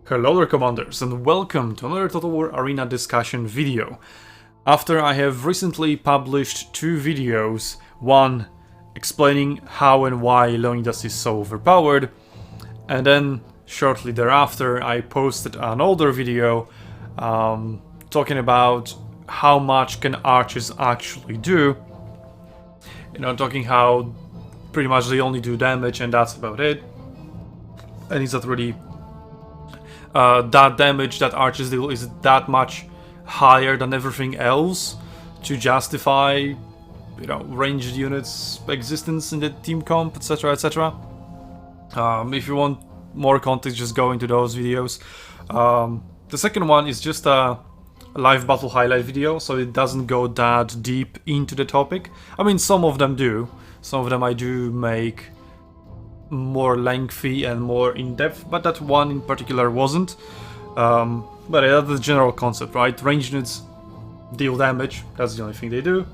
Hello there, Commanders, and welcome to another Total War Arena discussion video. After I have recently published two videos, one explaining how and why Leonidas is so overpowered, and then shortly thereafter I posted an older video talking about how much can archers actually do. Talking how pretty much they only do damage and that's about it. And is that really that damage that archers deal is that much higher than everything else to justify, ranged units' existence in the team comp, etc., etc. If you want more context, just go into those videos. The second one is just a live battle highlight video, so it doesn't go that deep into the topic. I mean, some of them do. Some of them I do make more lengthy and more in-depth, but that one in particular wasn't. But that's the general concept, right? Ranged units deal damage, that's the only thing they do.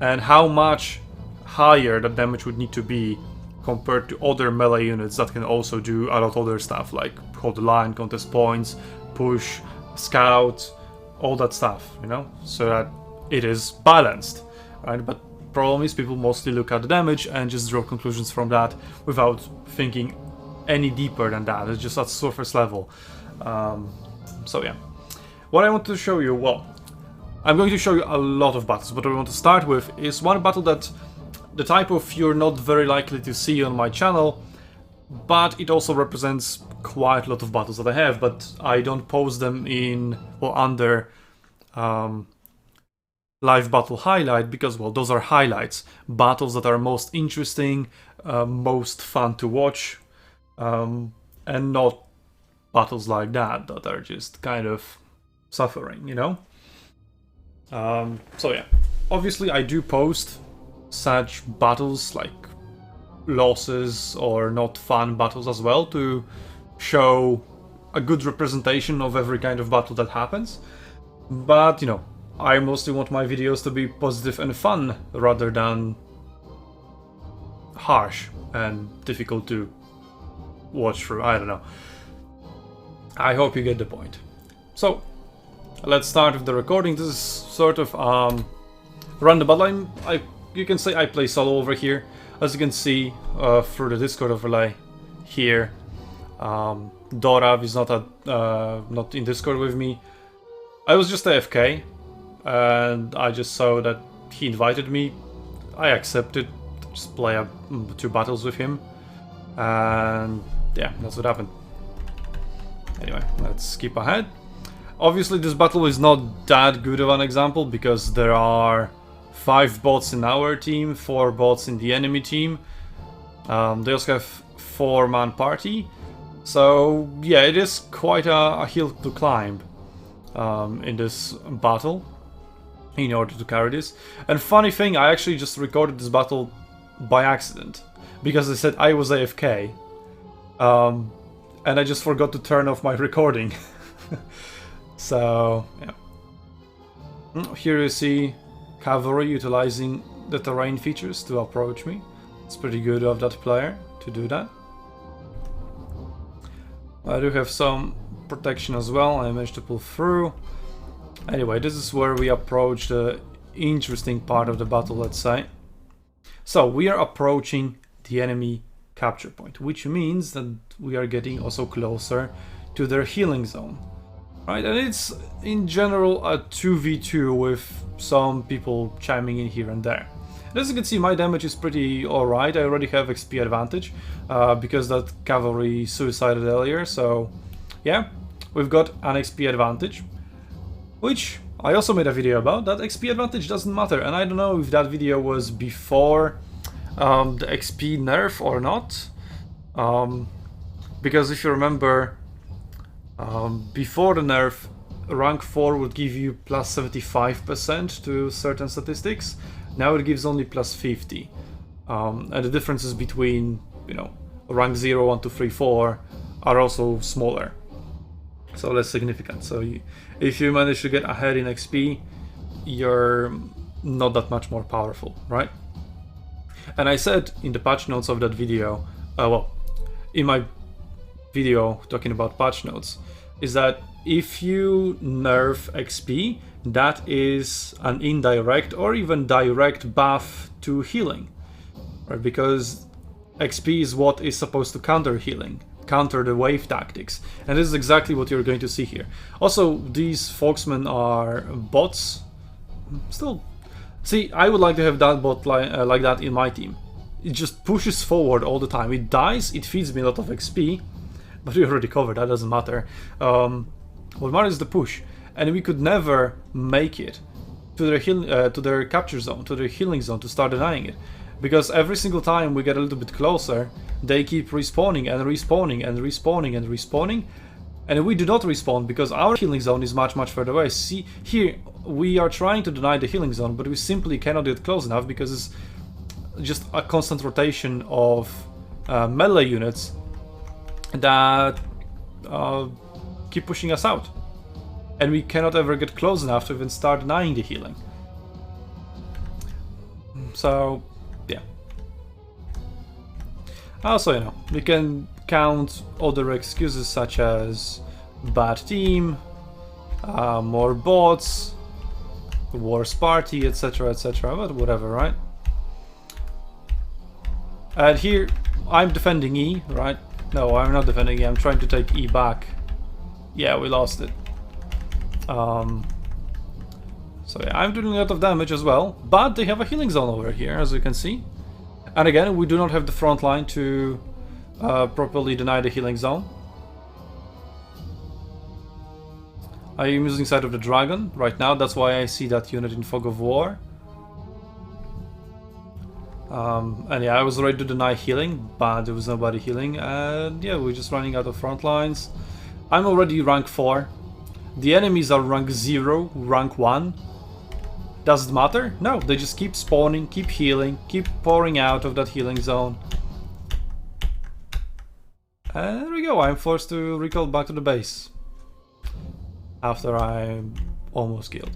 And how much higher that damage would need to be compared to other melee units that can also do a lot of other stuff, like hold the line, contest points, push, scout, all that stuff, so that it is balanced, right? But problem is people mostly look at the damage and just draw conclusions from that without thinking any deeper than that. It's just at surface level. So yeah, what I want to show you, well, I'm going to show you a lot of battles, but what I want to start with is one battle that the type of you're not very likely to see on my channel, but it also represents quite a lot of battles that I have, but I don't post them in or under live battle highlight because, well, those are highlights, battles that are most interesting, most fun to watch, and not battles like that are just kind of suffering, so yeah, obviously I do post such battles like losses or not fun battles as well to show a good representation of every kind of battle that happens, but I mostly want my videos to be positive and fun rather than harsh and difficult to watch through. I don't know. I hope you get the point. So let's start with the recording. This is sort of random battle. You can say I play solo over here. As you can see through the Discord overlay here, Dorav is not in Discord with me. I was just AFK. And I just saw that he invited me. I accepted, just play two battles with him, and yeah, that's what happened. Anyway, let's skip ahead. Obviously this battle is not that good of an example because there are 5 bots in our team, 4 bots in the enemy team. They also have 4-man party, so yeah, it is quite a hill to climb in this battle in order to carry this. And funny thing, I actually just recorded this battle by accident because I said I was AFK, and I just forgot to turn off my recording. So yeah, here you see cavalry utilizing the terrain features to approach me. It's pretty good of that player to do that. I do have some protection as well. I managed to pull through. Anyway, this is where we approach the interesting part of the battle, let's say. So we are approaching the enemy capture point, which means that we are getting also closer to their healing zone, right? And it's in general a 2v2 with some people chiming in here and there. And as you can see, my damage is pretty alright. I already have XP advantage because that cavalry suicided earlier, so yeah, we've got an XP advantage, which I also made a video about. That XP advantage doesn't matter, and I don't know if that video was before the XP nerf or not, because if you remember, before the nerf, rank 4 would give you plus 75% to certain statistics. Now it gives only plus 50, and the differences between rank 0, 1, 2, 3, 4 are also smaller, so less significant. So if you manage to get ahead in XP, you're not that much more powerful, right? And I said in the patch notes of that video, well, in my video talking about patch notes, is that if you nerf XP, that is an indirect or even direct buff to healing, right? Because XP is what is supposed to counter healing, counter the wave tactics, and this is exactly what you're going to see here. Also, these Foxmen are bots. Still, see, I would like to have that bot like that in my team. It just pushes forward all the time. It dies, it feeds me a lot of XP, but we already covered, that doesn't matter. What matters is the push, and we could never make it to their capture zone, to their healing zone, to start denying it. Because every single time we get a little bit closer, they keep respawning and respawning and respawning and respawning, and we do not respawn because our healing zone is much further away. See, here we are trying to deny the healing zone, but we simply cannot get close enough because it's just a constant rotation of melee units that keep pushing us out, and we cannot ever get close enough to even start denying the healing. So yeah. Also, you know, we can count other excuses such as bad team, more bots, worse party, etc, etc, but whatever, right? And here I'm defending E, right? No, I'm not defending E, I'm trying to take E back. Yeah, we lost it. So yeah, I'm doing a lot of damage as well, but they have a healing zone over here, as you can see. And again, we do not have the front line to properly deny the healing zone. I am using Side of the Dragon right now, that's why I see that unit in Fog of War. And yeah, I was ready to deny healing, but there was nobody healing, and yeah, we're just running out of front lines. I'm already rank 4. The enemies are rank 0, rank 1. Does it matter? No, they just keep spawning, keep healing, keep pouring out of that healing zone. And there we go, I'm forced to recall back to the base. After I'm almost killed.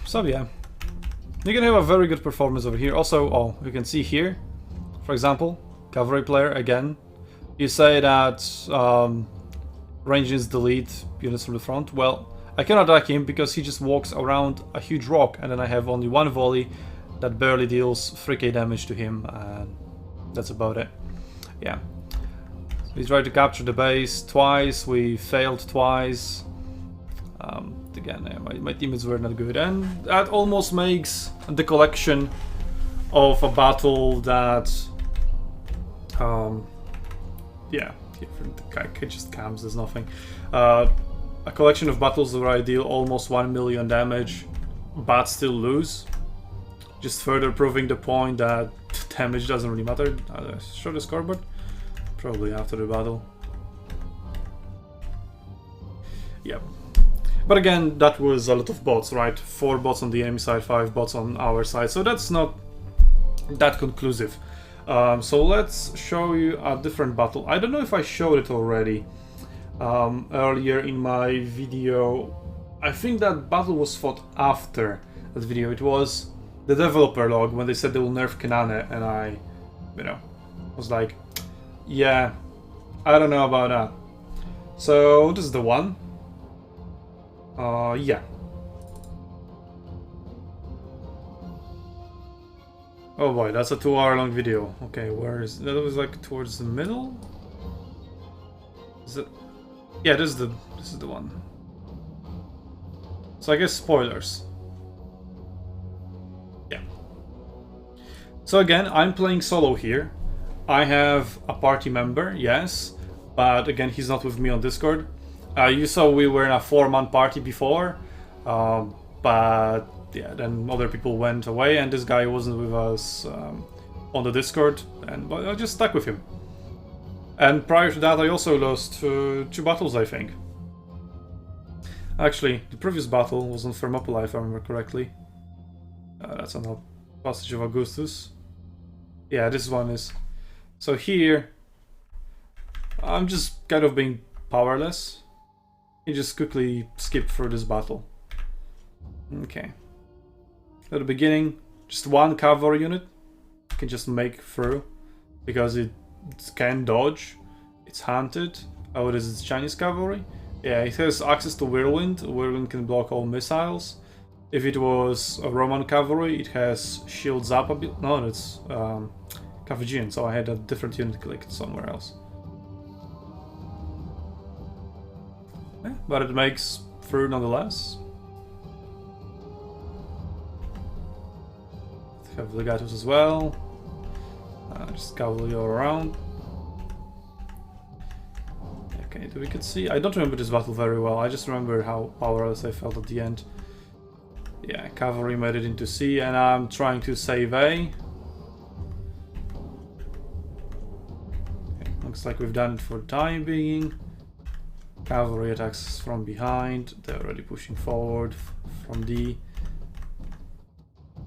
So yeah, you can have a very good performance over here. Also, oh, you can see here, for example, cavalry player again. You say that ranges delete units from the front. Well, I cannot attack him because he just walks around a huge rock, and then I have only one volley that barely deals 3k damage to him, and that's about it. Yeah. We tried to capture the base twice, we failed twice. Again, my teammates were not good, and that almost makes the collection of a battle that yeah, the guy just camps, there's nothing. A collection of battles where I deal almost 1 million damage but still lose, just further proving the point that damage doesn't really matter. Show the scoreboard? Probably after the battle. Yep. But again, that was a lot of bots, right? 4 bots on the enemy side, 5 bots on our side, so that's not that conclusive. So let's show you a different battle. I don't know if I showed it already earlier in my video. I think that battle was fought after that video. It was the developer log when they said they will nerf Kanane, and I, you know, was like, yeah, I don't know about that. So this is the one. Yeah. Oh boy, that's a 2-hour long video. Okay, where is that? Was like towards the middle. Is it? Yeah, this is the one. So I guess spoilers. Yeah. So again, I'm playing solo here. I have a party member, yes, but again, he's not with me on Discord. You saw we were in a 4-man party before, but yeah, then other people went away, and this guy wasn't with us on the Discord, and I just stuck with him. And prior to that, I also lost 2 battles, I think. Actually, the previous battle was on Thermopylae, if I remember correctly. That's on the Passage of Augustus. Yeah, this one is. So here, I'm just kind of being powerless. You just quickly skip through this battle. Okay. At the beginning, just 1 cavalry unit can just make through because it can dodge. It's hunted. Oh, what is it? Chinese cavalry? Yeah, it has access to Whirlwind. Whirlwind can block all missiles. If it was a Roman cavalry, it has shields up a bit. No, it's Carthaginian, so I had a different unit clicked somewhere else. Yeah, but it makes through nonetheless. Have legatus as well. Just cavalry all around. Okay, we could see. I don't remember this battle very well. I just remember how powerless I felt at the end. Yeah, cavalry made it into C, and I'm trying to save A. Okay, looks like we've done it for the time being. Cavalry attacks from behind. They're already pushing forward from D.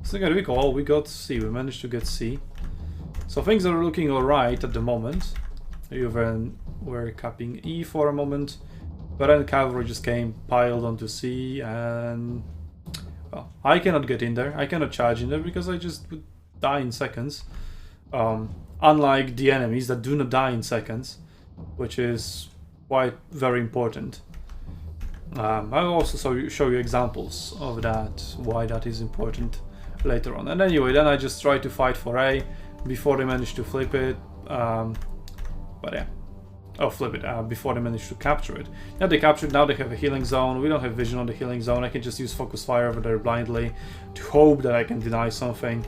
So again, we got C. We managed to get C. So things are looking alright at the moment. Even we're capping E for a moment, but then cavalry just came, piled onto C, and well, I cannot get in there. I cannot charge in there because I just would die in seconds. Unlike the enemies that do not die in seconds, which is quite very important. I'll also show you examples of that, why that is important later on. And anyway, then I just try to fight for A before they manage to flip it. But yeah, flip it before they manage to capture it. Now they captured. Now they have a healing zone. We don't have vision on the healing zone. I can just use focus fire over there blindly to hope that I can deny something.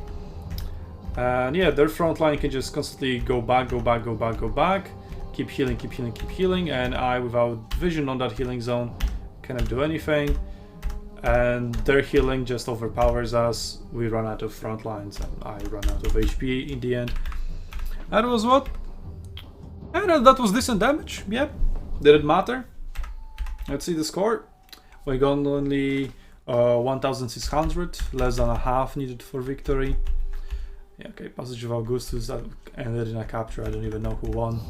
And yeah, their front line can just constantly go back, go back, go back, go back. Keep healing, keep healing, keep healing. And I, without vision on that healing zone, cannot do anything. And their healing just overpowers us. We run out of front lines, and I run out of HP in the end. That was what? And that was decent damage. Yep. Did it matter? Let's see the score. We got only 1,600, less than a half needed for victory. Yeah, okay, Passage of Augustus, that ended in a capture. I don't even know who won.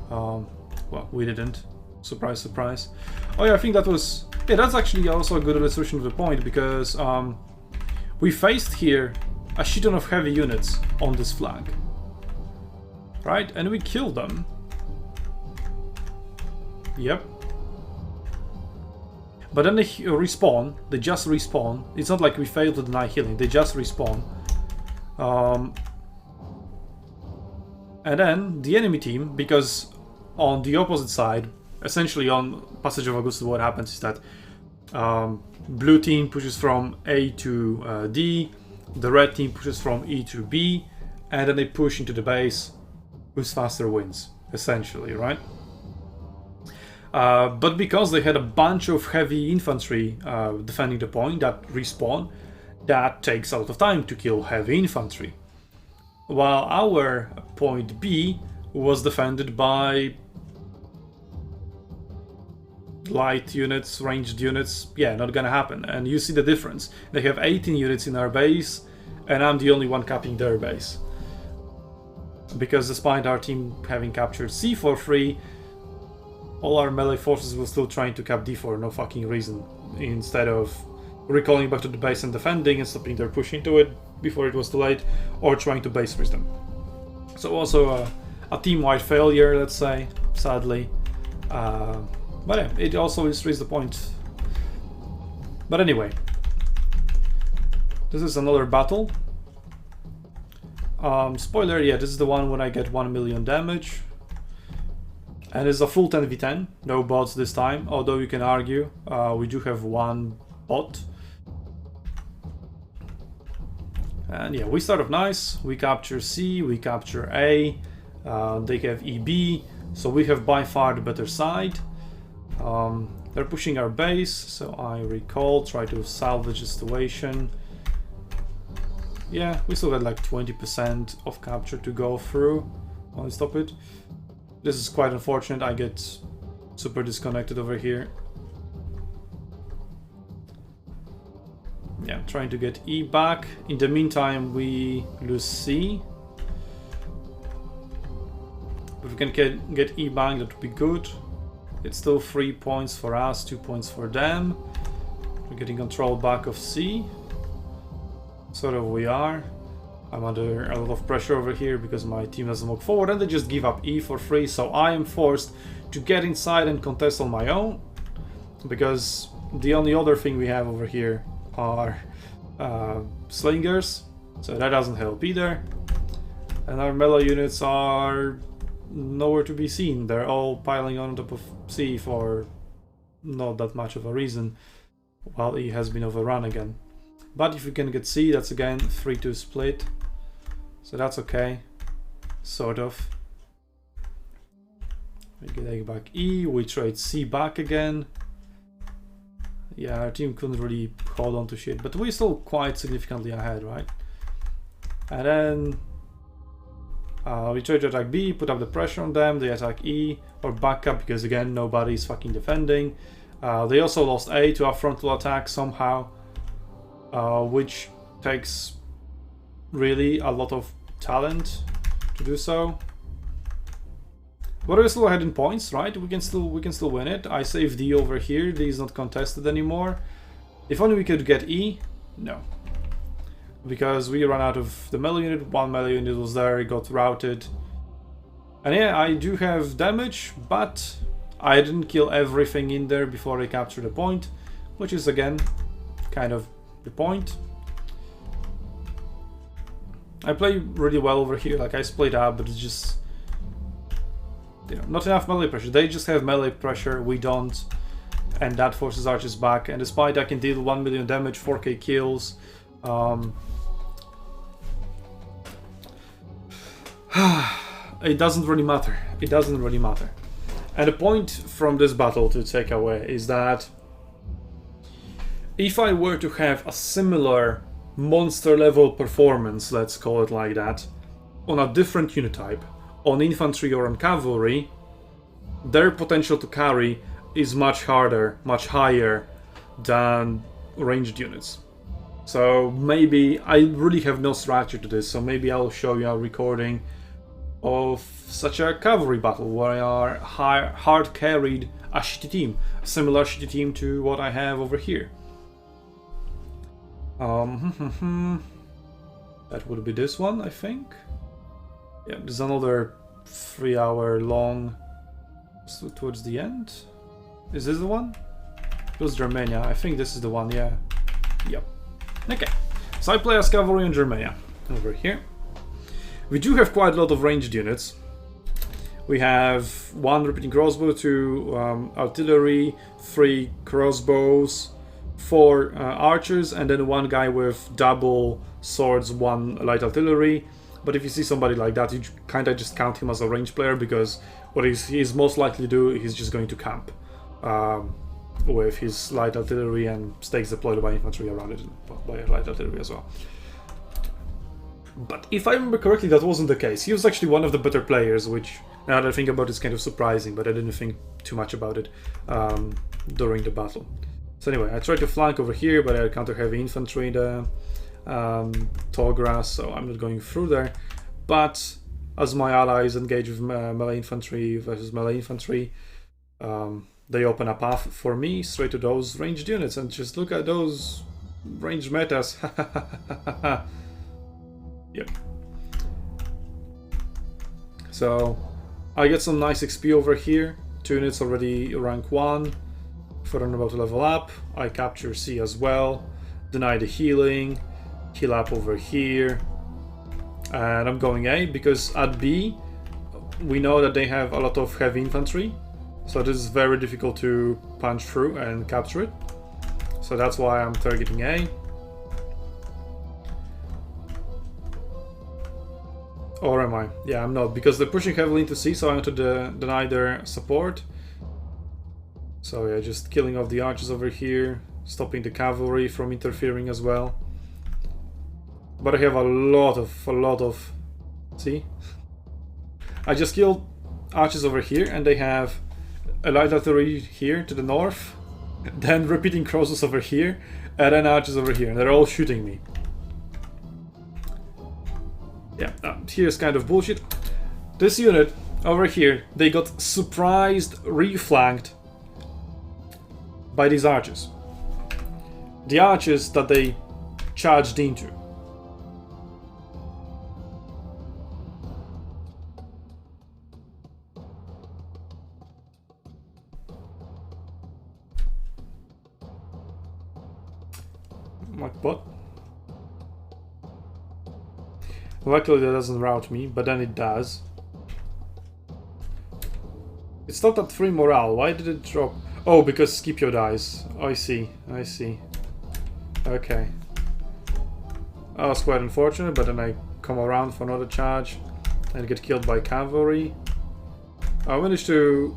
Well, we didn't. Surprise, surprise. Oh yeah, I think that was... Yeah, that's actually also a good illustration of the point, because we faced here a shit ton of heavy units on this flag. Right? And we killed them. Yep. But then they respawn. They just respawn. It's not like we failed to deny healing. They just respawn. And then the enemy team, because on the opposite side, essentially on Passage of Augustus, what happens is that blue team pushes from A to D, the red team pushes from E to B, and then they push into the base. Who's faster wins, essentially, right? But because they had a bunch of heavy infantry defending the point that respawn, that takes a lot of time to kill heavy infantry. While our point B was defended by light units, ranged units. Yeah, not gonna happen. And you see the difference. They have 18 units in our base, and I'm the only one capping their base. Because despite our team having captured C for free, all our melee forces were still trying to cap D for no fucking reason, instead of recalling back to the base and defending and stopping their push into it before it was too late, or trying to base freeze them. So also a team-wide failure, let's say, sadly. But yeah, it also illustrates the point. But anyway, this is another battle. Spoiler, yeah, this is the one when I get 1 million damage. And it's a full 10v10, no bots this time, although you can argue we do have one bot. And yeah, we start off nice, we capture C, we capture A, they have EB, so we have by far the better side. They're pushing our base, so I recall, try to salvage the situation. Yeah, we still had like 20% of capture to go through. I'll stop it. This is quite unfortunate, I get super disconnected over here. Yeah, trying to get E back. In the meantime, we lose C. If we can get E back, that would be good. It's still 3 points for us, 2 points for them. We're getting control back of C. Sort of we are. I'm under a lot of pressure over here because my team doesn't walk forward and they just give up E for free, so I am forced to get inside and contest on my own, because the only other thing we have over here are slingers, so that doesn't help either. And our melee units are nowhere to be seen. They're all piling on top of C for not that much of a reason, while E has been overrun again. But if we can get C, that's again 3-2 split, so that's okay, sort of. We get A back E, we trade C back again. Yeah, our team couldn't really hold on to shit, but we're still quite significantly ahead, right? And then we try to attack B, put up the pressure on them, they attack E, or back up because again nobody's fucking defending. They also lost A to our frontal attack somehow, which takes really a lot of talent to do so. But we're still ahead in points, right? We can still win it. I save D over here. D is not contested anymore. If only we could get E. No, because we ran out of the melee unit. One melee unit was there, it got routed. And yeah, I do have damage, but I didn't kill everything in there before I captured the point, which is again kind of the point. I play really well over here, like I split up, but it's just, you know, not enough melee pressure. They just have melee pressure, we don't, and that forces archers back. And despite I can deal 1 million damage, 4k kills, it doesn't really matter. It doesn't really matter. And the point from this battle to take away is that if I were to have a similar monster level performance, let's call it like that, on a different unit type, on infantry or on cavalry, their potential to carry is much harder, much higher than ranged units. So maybe, I really have no strategy to this, so maybe I'll show you a recording of such a cavalry battle where I hard carried a shitty team, a similar shitty team to what I have over here. That would be this one, I think. Yeah, there's another 3 hour long towards the end. Is this the one? It was Germania. I think this is the one, yeah. Yep. Okay. So I play as cavalry in Germania. Over here. We do have quite a lot of ranged units. We have 1 repeating crossbow, 2 artillery, 3 crossbows, 4 archers, and then 1 guy with double swords, 1 light artillery. But if you see somebody like that, you kind of just count him as a ranged player, because what he's most likely to do, he's just going to camp with his light artillery and stakes deployed by infantry around it, by light artillery as well. But if I remember correctly, that wasn't the case. He was actually one of the better players, which, now that I think about it, is kind of surprising, but I didn't think too much about it during the battle. So anyway, I tried to flank over here, but I encountered heavy infantry in the tall grass, so I'm not going through there. But as my allies engage with melee infantry versus melee infantry, they open a path for me straight to those ranged units, and just look at those ranged metas. Yep. So I get some nice XP over here. 2 units already rank 1. For I'm about to level up. I capture C as well. Deny the healing. Heal up over here. And I'm going A because at B we know that they have a lot of heavy infantry. So this is very difficult to punch through and capture it. So that's why I'm targeting A. Or am I? Yeah, I'm not, because they're pushing heavily into C, so I want to deny their support. So yeah, just killing off the archers over here, stopping the cavalry from interfering as well. But I have a lot of... See? I just killed archers over here, and they have a light artillery here to the north, then repeating crosses over here, and then archers over here, and they're all shooting me. Yeah, here's kind of bullshit. This unit over here, they got surprised, reflanked by these archers. The archers that they charged into. Like what? Luckily that doesn't route me, but then it does. It's not at 3 morale. Why did it drop? Oh, because Scipio dies. I see. I see. Okay. That was quite unfortunate, but then I come around for another charge and get killed by cavalry. I managed to...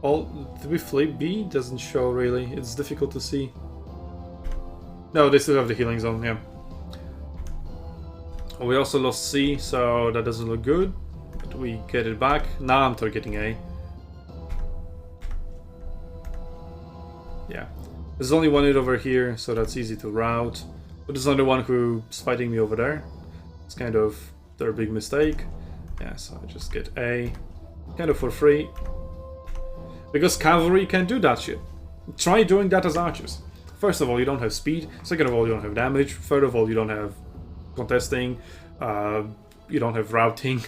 Did we flip B? Doesn't show really. It's difficult to see. No, they still have the healing zone, yeah. We also lost C, so that doesn't look good. But we get it back. Now I'm targeting A. Yeah. There's only one hit over here, so that's easy to route. But there's another one who's fighting me over there. It's kind of their big mistake. Yeah, so I just get A. Kind of for free. Because cavalry can do that shit. Try doing that as archers. First of all, you don't have speed. Second of all, you don't have damage. Third of all, you don't have contesting. You don't have routing.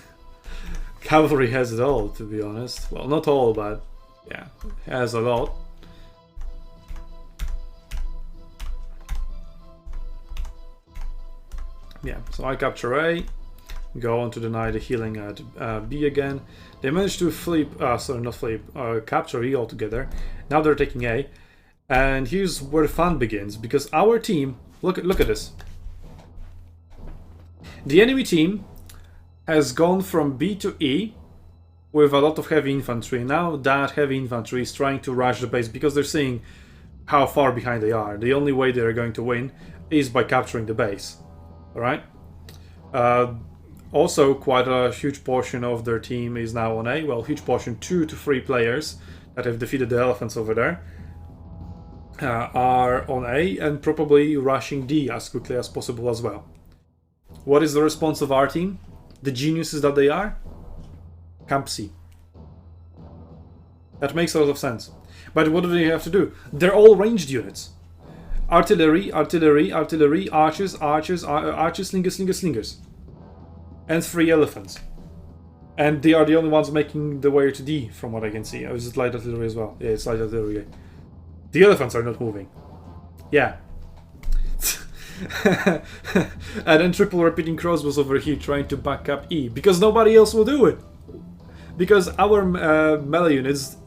Cavalry has it all, to be honest. Well, not all, but yeah, has a lot. Yeah, so I capture A. Go on to deny the healing at B again. They managed to flip, sorry, not flip, capture E altogether. Now they're taking A. And here's where the fun begins, because our team, look at this. The enemy team has gone from B to E with a lot of heavy infantry. Now that heavy infantry is trying to rush the base because they're seeing how far behind they are. The only way they're going to win is by capturing the base. Alright? Also, quite a huge portion of their team is now on A. Well, huge portion, 2 to 3 players that have defeated the elephants over there are on A and probably rushing D as quickly as possible as well. What is the response of our team? The geniuses that they are? Camp C. That makes a lot of sense. But what do they have to do? They're all ranged units. Artillery, artillery, artillery, archers, archers, archers, slingers, slingers, slingers. And 3 elephants. And they are the only ones making the way to D, from what I can see. Oh, is it light artillery as well? Yeah, it's light artillery. The elephants are not moving. Yeah. And then triple repeating crossbows over here trying to back up E. Because nobody else will do it. Because our melee units,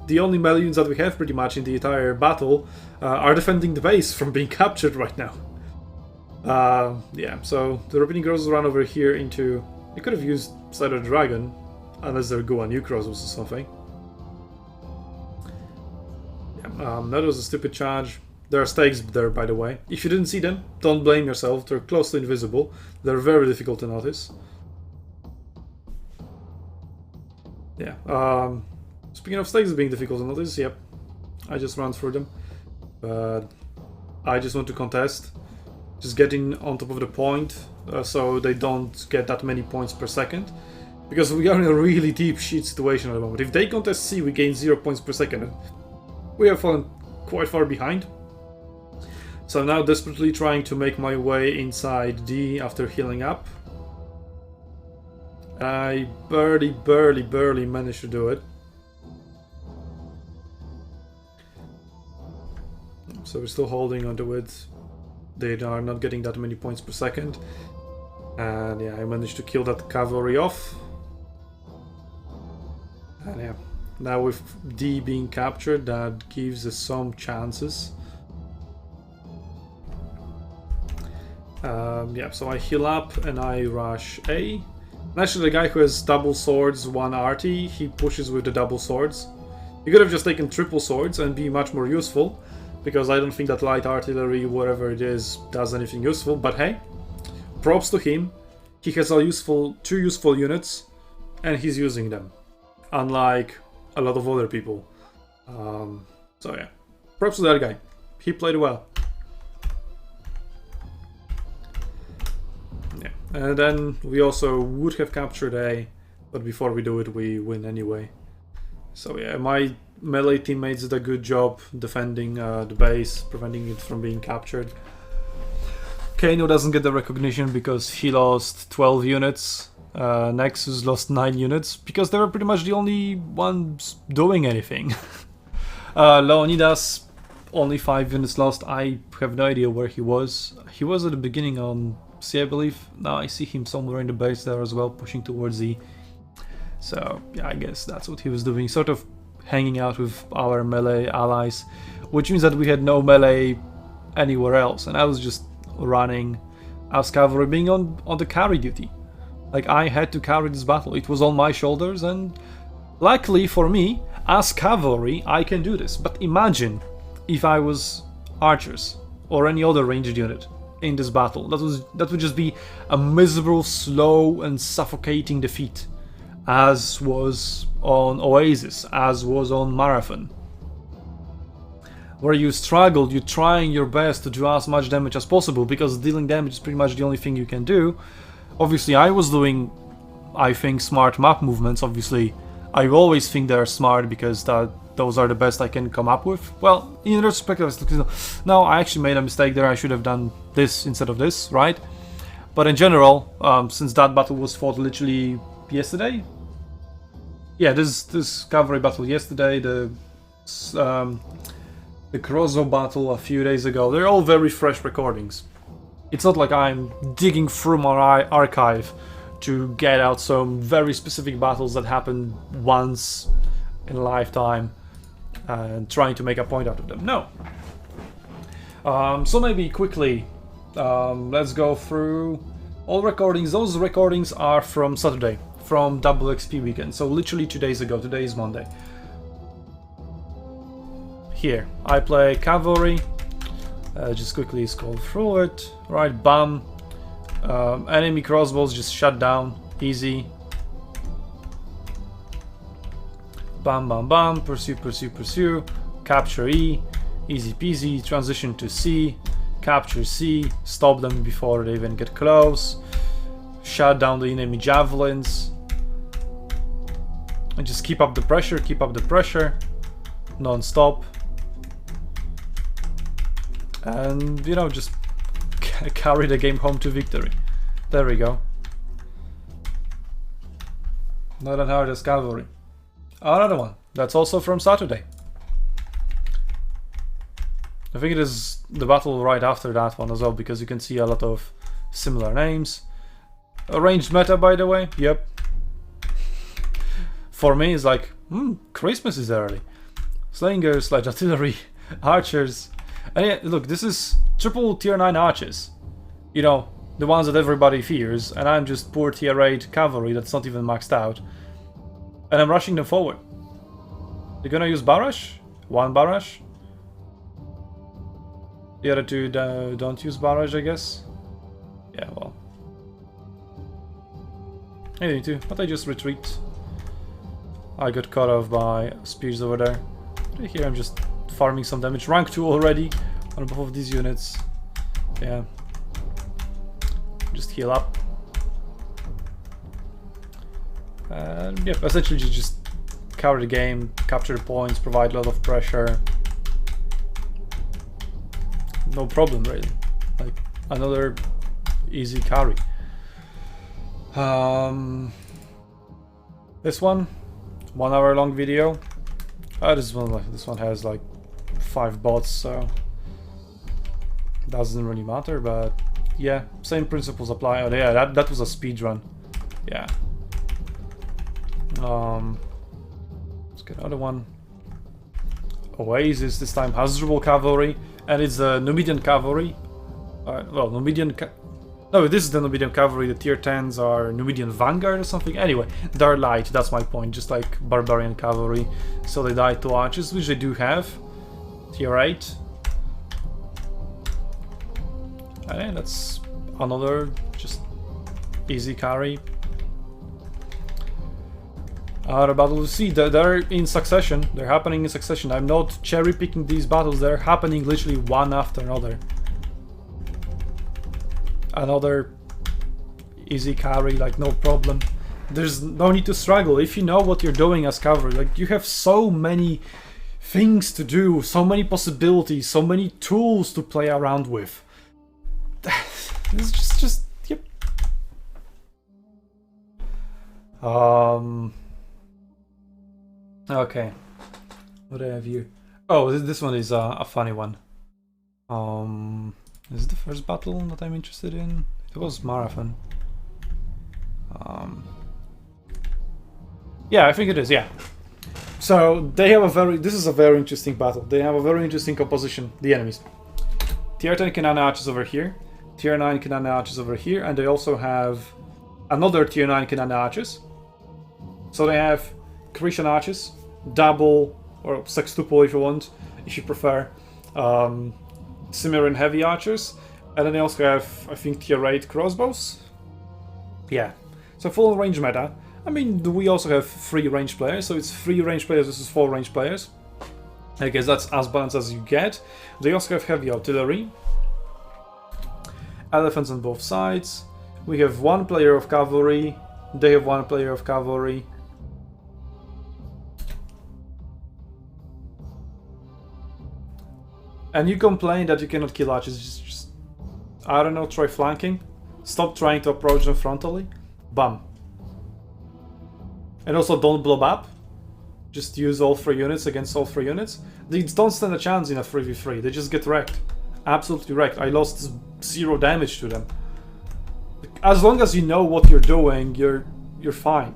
the only melee units that we have pretty much in the entire battle, are defending the base from being captured right now. Yeah, so the repeating crossbows run over here into... You could have used Slider Dragon, unless they're go on new crossbows or something. Yeah, that was a stupid charge. There are stakes there, by the way. If you didn't see them, don't blame yourself. They're close to invisible. They're very difficult to notice. Yeah. Speaking of stakes being difficult to notice, yep. I just ran through them. But I just want to contest. Just getting on top of the point so they don't get that many points per second. Because we are in a really deep shit situation at the moment. If they contest C, we gain 0 points per second. We have fallen quite far behind. So I'm now desperately trying to make my way inside D after healing up. I barely managed to do it. So we're still holding onto it. They are not getting that many points per second. And yeah, I managed to kill that cavalry off. And yeah, now with D being captured, that gives us some chances. Yeah, so I heal up and I rush A. And actually, the guy who has double swords, 1 arty, he pushes with the double swords. He could have just taken triple swords and be much more useful, because I don't think that light artillery, whatever it is, does anything useful. But hey, props to him. He has 2 useful units, and he's using them, unlike a lot of other people. So yeah, props to that guy. He played well. Yeah, and then we also would have captured A, but before we do it, we win anyway. So yeah, my melee teammates did a good job defending the base, preventing it from being captured. Kano doesn't get the recognition because he lost 12 units. Nexus lost 9 units because they were pretty much the only ones doing anything. Leonidas only 5 units lost. I have no idea where he was. He was at the beginning on C, I believe. Now I see him somewhere in the base there as well, pushing towards E. So yeah, I guess that's what he was doing, sort of hanging out with our melee allies, which means that we had no melee anywhere else, and I was just running as cavalry, being on the carry duty. Like, I had to carry this battle. It was on my shoulders, and luckily for me, as cavalry, I can do this. But imagine if I was archers or any other ranged unit in this battle. That would just be a miserable, slow and suffocating defeat, as was on Oasis, as was on Marathon, where you struggled, you're trying your best to do as much damage as possible, because dealing damage is pretty much the only thing you can do. Obviously, I was doing, I think, smart map movements. Obviously, I always think they're smart because those are the best I can come up with. Well, in retrospect, no, I actually made a mistake there. I should have done this instead of this, right? But in general, since that battle was fought literally yesterday, yeah, this cavalry battle yesterday, the Crozo battle a few days ago, they're all very fresh recordings. It's not like I'm digging through my archive to get out some very specific battles that happened once in a lifetime and trying to make a point out of them. No. So maybe quickly, let's go through all recordings. Those recordings are from Saturday, from Double XP weekend, so literally 2 days ago. Today is Monday. Here, I play cavalry. Just quickly scroll through it. Right, bam. Enemy crossbows just shut down. Easy. Bam, bam, bam. Pursue, pursue, pursue. Capture E. Easy peasy. Transition to C. Capture C. Stop them before they even get close. Shut down the enemy javelins. And just keep up the pressure. Keep up the pressure. Non-stop. And, you know, just carry the game home to victory. There we go. Not as hard as cavalry. Another one. That's also from Saturday. I think it is the battle right after that one as well, because you can see a lot of similar names. Arranged meta, by the way. Yep. For me, it's like, Christmas is early. Slingers, light artillery, archers. And yeah, look, this is triple tier 9 archers. You know, the ones that everybody fears, and I'm just poor tier 8 cavalry that's not even maxed out. And I'm rushing them forward. They're gonna use Barash? One Barash? The other two don't use Barash, I guess? Yeah, well. I need to, but I just retreat. I got cut off by spears over there. Here I'm just farming some damage. Rank 2 already on both of these units. Yeah. Just heal up. And yeah, essentially just cover the game, capture the points, provide a lot of pressure. No problem really. Like another easy carry. This one, 1 hour long video. This one has like 5 bots, so doesn't really matter, but yeah, same principles apply. Oh yeah, that was a speed run. Yeah. Let's get another one. Oasis, this time Hasdrubal cavalry, and it's the Numidian cavalry. Well, no, this is the Numidian cavalry. The tier 10s are Numidian vanguard or something. Anyway, they're light, that's my point, just like barbarian cavalry. So they die to archers, which they do have. Tier 8. And that's another just easy carry. Other battles, see, they're in succession. They're happening in succession. I'm not cherry picking these battles. They're happening literally one after another. Another easy carry, like no problem. There's no need to struggle if you know what you're doing as cavalry. Like, you have so many things to do, so many possibilities, so many tools to play around with. It's just yep. Okay. What do I have here? Oh, this one is a funny one. Is it the first battle that I'm interested in? It was Marathon. Yeah, I think it is, yeah. So they have a this is a very interesting battle. They have a very interesting composition, the enemies. Tier 10 Kanana archers over here, Tier 9 Kanana archers over here, and they also have another Tier 9 Kanana archers. So they have Christian archers, double or sextuple if you want, if you prefer, Cimmerian heavy archers, and then they also have, I think, Tier 8 crossbows. Yeah, so full range meta. I mean, we also have 3 range players, so it's 3 range players versus 4 range players. I guess that's as balanced as you get. They also have heavy artillery, elephants on both sides. We have 1 player of cavalry, they have 1 player of cavalry. And you complain that you cannot kill archers, just I don't know, try flanking. Stop trying to approach them frontally. Bam. And also don't blow up. Just use all 3 units against all 3 units. They don't stand a chance in a 3v3, they just get wrecked. Absolutely wrecked. I lost 0 damage to them. As long as you know what you're doing, you're fine.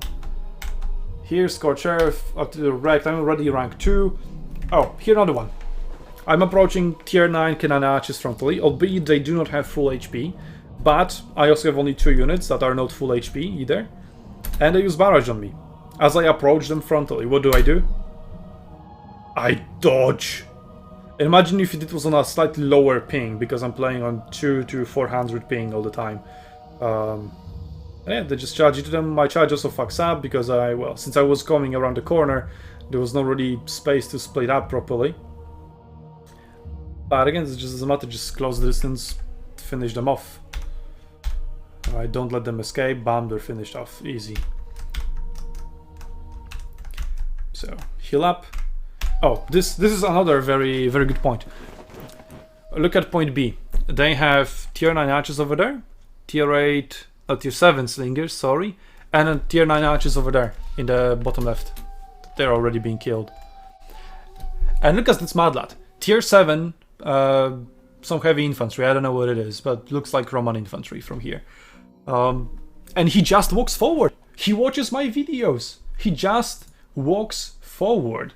Here's Scorched Earth, up to the wrecked. I'm already rank 2. Oh, here another one. I'm approaching tier 9 Kanana archers frontally, albeit they do not have full HP. But I also have only 2 units that are not full HP either. And they use barrage on me. As I approach them frontally, what do? I dodge. Imagine if it was on a slightly lower ping, because I'm playing on 2 to 400 ping all the time. Yeah, they just charge into them. My charge also fucks up because since I was coming around the corner, there was not really space to split up properly. But again, it just doesn't matter, just close the distance, finish them off. Alright, don't let them escape, bam, they're finished off, easy. So, heal up. Oh, this is another very good point. Look at point B. They have tier 9 archers over there, tier 7 slingers, sorry, and then tier 9 archers over there in the bottom left. They're already being killed. And look at this mad lad. Tier 7, some heavy infantry, I don't know what it is, but looks like Roman infantry from here. And he just walks forward. He watches my videos. He just walks forward.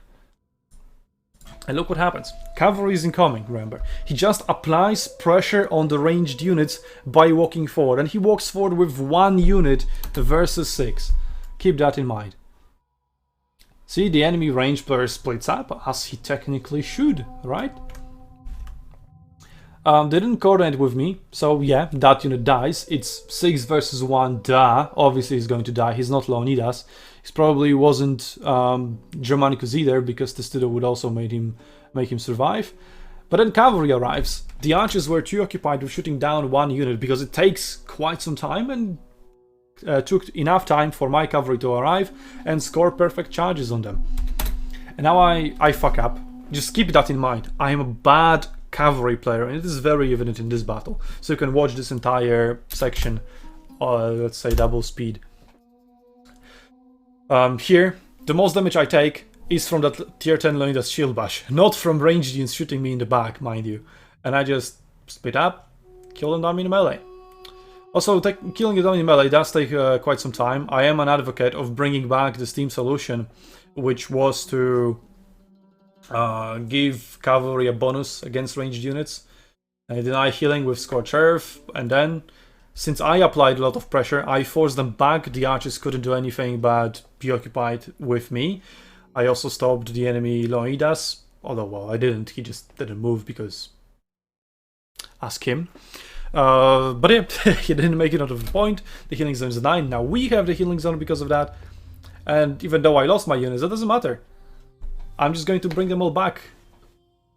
And look what happens. Cavalry is incoming, remember. He just applies pressure on the ranged units by walking forward. And he walks forward with 1 unit versus 6. Keep that in mind. See, the enemy range player splits up, as he technically should, right? They didn't coordinate with me, so yeah, that unit dies. It's 6 versus 1, duh. Obviously he's going to die, he's not Leonidas. He probably wasn't Germanicus either, because Testudo would also make him survive. But then cavalry arrives. The archers were too occupied with shooting down 1 unit, because it takes quite some time, and took enough time for my cavalry to arrive and score perfect charges on them. And now I fuck up. Just keep that in mind. I am a bad cavalry player, and it is very evident in this battle. So you can watch this entire section, let's say double speed. Here, the most damage I take is from that tier 10 Leonidas shield bash, not from ranged units shooting me in the back, mind you. And I just split up, kill them down in melee. Also, killing it down in melee does take quite some time. I am an advocate of bringing back the Steam solution, which was to give cavalry a bonus against ranged units, and deny healing with Scorched Earth, and then, since I applied a lot of pressure, I forced them back. The archers couldn't do anything but be occupied with me. I also stopped the enemy Leonidas, although, well, I didn't, he just didn't move because... ask him. But yeah, he didn't make it out of the point. The healing zone is 9. Now we have the healing zone because of that. And even though I lost my units, that doesn't matter. I'm just going to bring them all back.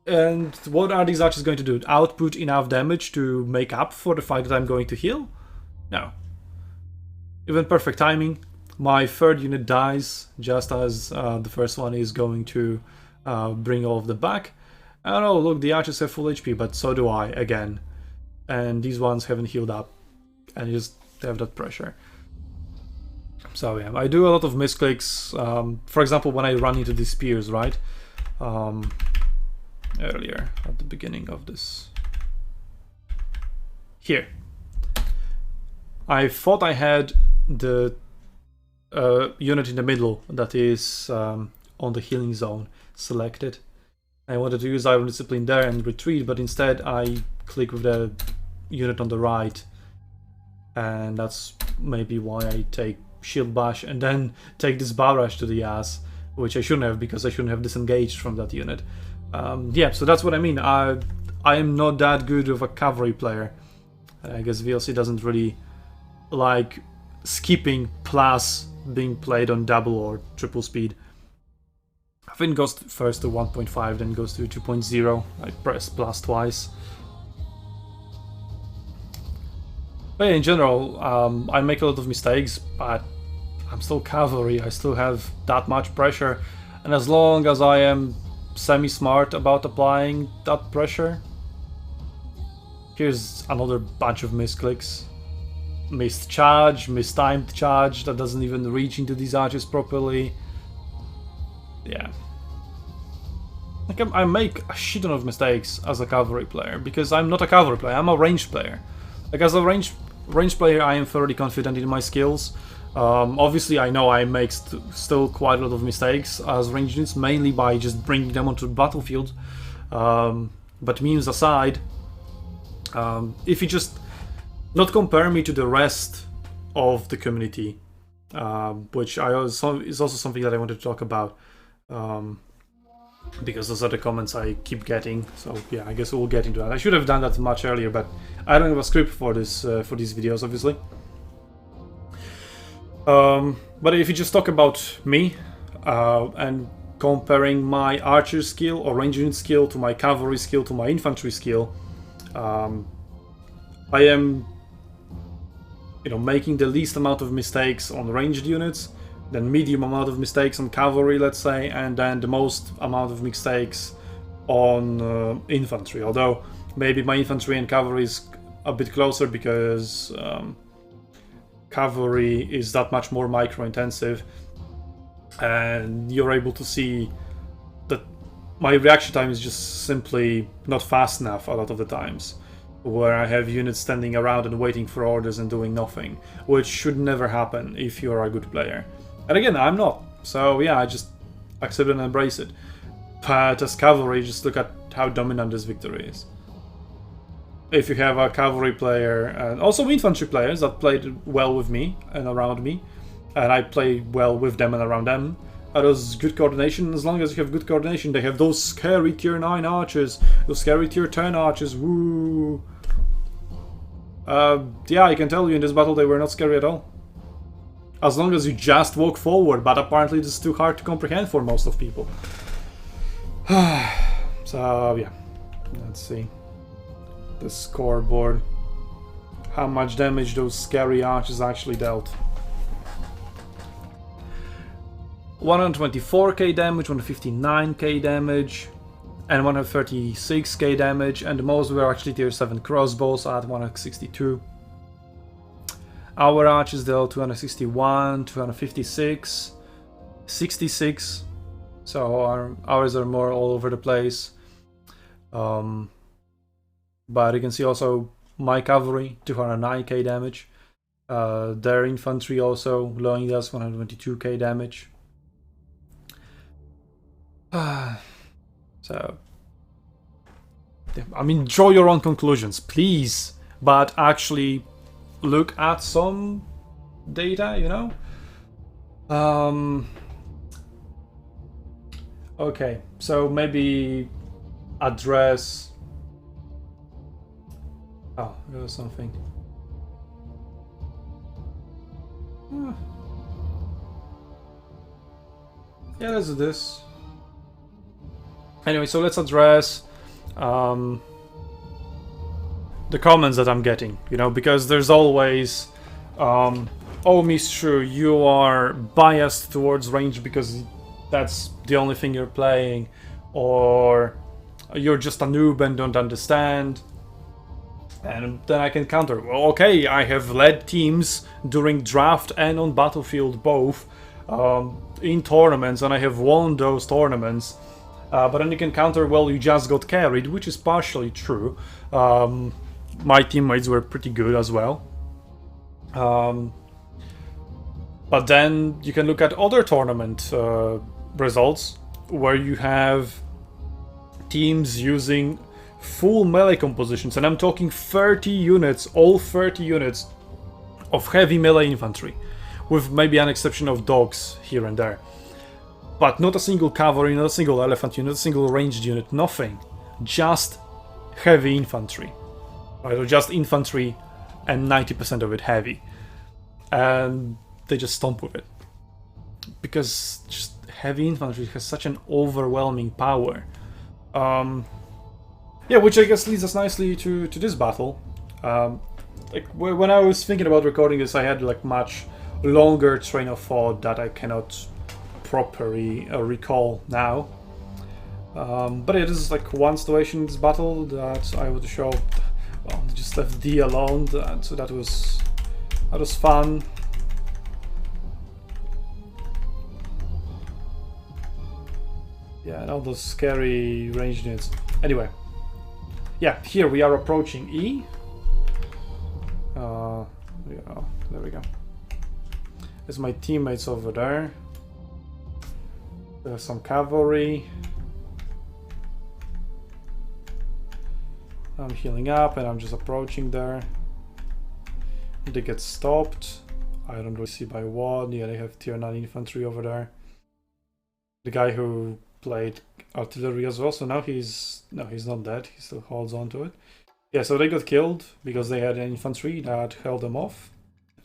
And what are these archers going to do? Output enough damage to make up for the fact that I'm going to heal? No. Even perfect timing. My 3rd unit dies just as the first one is going to bring all of them back. And oh look, the archers have full HP, but so do I again. And these ones haven't healed up. And you just have that pressure. So yeah, I do a lot of misclicks. For example, when I run into these spears, right? earlier at the beginning of this. Here. I thought I had the unit in the middle that is on the healing zone selected. I wanted to use Iron Discipline there and retreat, but instead I click with the unit on the right. And that's maybe why I take Shield Bash and then take this Barrage to the ass, which I shouldn't have because I shouldn't have disengaged from that unit. Yeah, so that's what I mean. I am not that good of a cavalry player. I guess VLC doesn't really like skipping plus being played on double or triple speed. I think it goes first to 1.5, then goes to 2.0. I press plus twice. But in general, I make a lot of mistakes, but I'm still cavalry. I still have that much pressure, and as long as I am semi-smart about applying that pressure. Here's another bunch of misclicks. Missed charge, mistimed charge that doesn't even reach into these arches properly. Yeah. Like I make a shit ton of mistakes as a cavalry player because I'm not a cavalry player, I'm a ranged player. Like as a ranged player, I am fairly confident in my skills. Obviously, I know I make still quite a lot of mistakes as ranged units, mainly by just bringing them onto the battlefield. But memes aside, if you just not compare me to the rest of the community, which is also something that I wanted to talk about, because those are the comments I keep getting. So yeah, I guess we'll get into that. I should have done that much earlier, but I don't have a script for this for these videos, obviously. But if you just talk about me and comparing my archer skill or range unit skill to my cavalry skill to my infantry skill, I am, making the least amount of mistakes on ranged units, then medium amount of mistakes on cavalry, let's say, and then the most amount of mistakes on infantry. Although maybe my infantry and cavalry is a bit closer because cavalry is that much more micro-intensive, and you're able to see that my reaction time is just simply not fast enough a lot of the times, where I have units standing around and waiting for orders and doing nothing, which should never happen if you're a good player. And again, I'm not, so yeah, I just accept and embrace it. But as cavalry, just look at how dominant this victory is. If you have a cavalry player, and also infantry players that played well with me and around me, and I play well with them and around them, there's good coordination. As long as you have good coordination, they have those scary tier 9 archers, those scary tier 10 archers, woo! Yeah, I can tell you in this battle they were not scary at all. As long as you just walk forward, but apparently this is too hard to comprehend for most of people. So, yeah. Let's see. The scoreboard. How much damage those scary archers actually dealt. 124k damage, 159k damage, and 136k damage, and the most were actually tier 7 crossbows at 162. Our archers dealt 261, 256, 66, so ours are more all over the place. But you can see also my cavalry, 209k damage. Their infantry also blowing us 122k damage. So, I mean, draw your own conclusions, please, but actually look at some data, Okay, so maybe address... Oh, there was something. Yeah, let's do this. Anyway, so let's address the comments that I'm getting, because there's always, oh, Mistru, you are biased towards range because that's the only thing you're playing, or you're just a noob and don't understand. And then I can counter, well, okay, I have led teams during draft and on battlefield both in tournaments, and I have won those tournaments. But then you can counter, well, you just got carried, which is partially true. My teammates were pretty good as well. But then you can look at other tournament results where you have teams using full melee compositions, and I'm talking 30 units, all 30 units of heavy melee infantry, with maybe an exception of dogs here and there. But not a single cavalry, not a single elephant unit, not a single ranged unit, nothing. Just heavy infantry. Right, or just infantry and 90% of it heavy. And they just stomp with it. Because just heavy infantry has such an overwhelming power. Yeah, which I guess leads us nicely to this battle. Like when I was thinking about recording this, I had like much longer train of thought that I cannot properly recall now. But it is like one situation in this battle that I would show. Well, just left D alone, so that was fun. Yeah, and all those scary ranged units. Anyway, yeah, here we are approaching E. Yeah, there we go. There's my teammates over there. There's some cavalry. I'm healing up and I'm just approaching there. They get stopped. I don't really see by what. Yeah, they have tier 9 infantry over there. The guy who played artillery as well, so now he's not dead. He still holds on to it. Yeah, so they got killed because they had an infantry that held them off.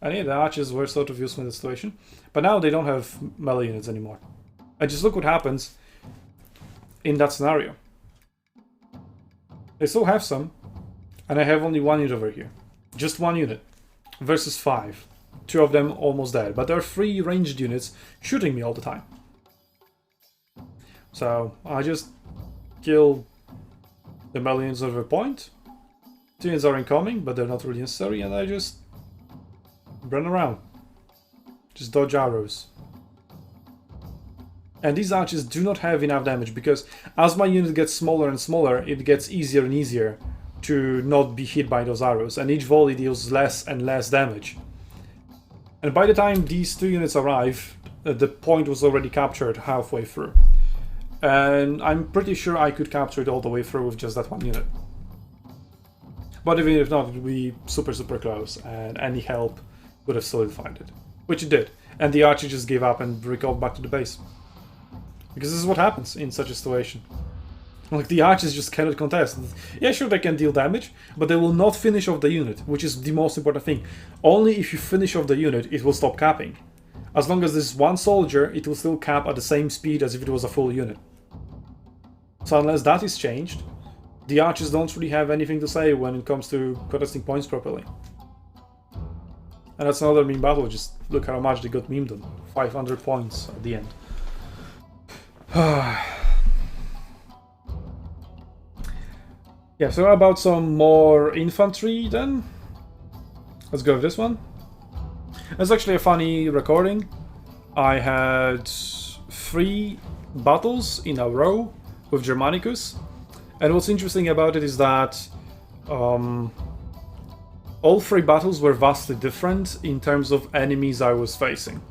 And yeah, the archers were sort of useful in the situation. But now they don't have melee units anymore. And just look what happens in that scenario. They still have some, and I have only one unit over here. Just one unit versus 5. 2 of them almost dead, but there are 3 ranged units shooting me all the time. So I just kill the melee units over a point. 2 units are incoming, but they're not really necessary, and I just run around. Just dodge arrows. And these archers do not have enough damage, because as my unit gets smaller and smaller, it gets easier and easier to not be hit by those arrows, and each volley deals less and less damage. And by the time these 2 units arrive, the point was already captured halfway through. And I'm pretty sure I could capture it all the way through with just that one unit. But even if not, it would be super close, and any help would have solidified it. Which it did. And the archer just gave up and recalled back to the base. Because this is what happens in such a situation. Like, the archers just cannot contest. Yeah, sure, they can deal damage, but they will not finish off the unit, which is the most important thing. Only if you finish off the unit, it will stop capping. As long as there's one soldier, it will still cap at the same speed as if it was a full unit. So unless that is changed, the archers don't really have anything to say when it comes to contesting points properly. And that's another meme battle, just look how much they got memed on. 500 points at the end. Yeah, so about some more infantry then. Let's go with this one. It's actually a funny recording. I had 3 battles in a row with Germanicus. And what's interesting about it is that all 3 battles were vastly different in terms of enemies I was facing.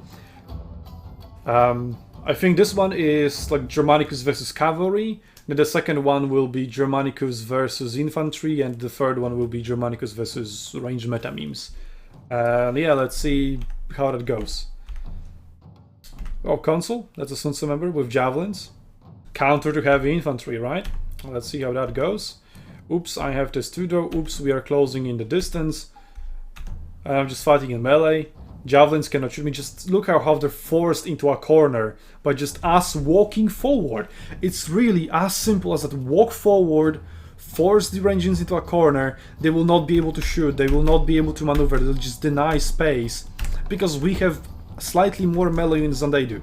I think this one is like Germanicus versus cavalry, then the second one will be Germanicus versus infantry, and the third one will be Germanicus versus ranged meta memes. Yeah, let's see how that goes. Oh, Consul, that's a Sun Tzu member with javelins. Counter to heavy infantry, right? Let's see how that goes. Oops, I have this too though. Oops, we are closing in the distance. I'm just fighting in melee. Javelins cannot shoot me. Just look how they're forced into a corner by just us walking forward. It's really as simple as that. Walk forward, force the ranged units into a corner. They will not be able to shoot. They will not be able to maneuver. They'll just deny space because we have slightly more melee units than they do.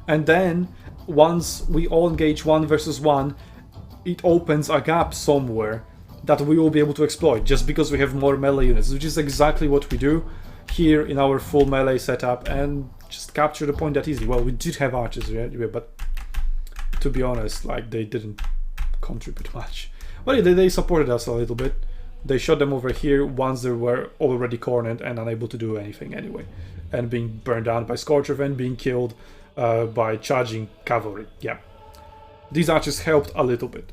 And then once we all engage 1 versus 1, it opens a gap somewhere that we will be able to exploit just because we have more melee units, which is exactly what we do here in our full melee setup, and just capture the point that easy. Well, we did have archers, right? But to be honest, like they didn't contribute much. But they supported us a little bit. They shot them over here once they were already cornered and unable to do anything anyway. And being burned down by Scorcher and being killed by charging cavalry. Yeah. These archers helped a little bit.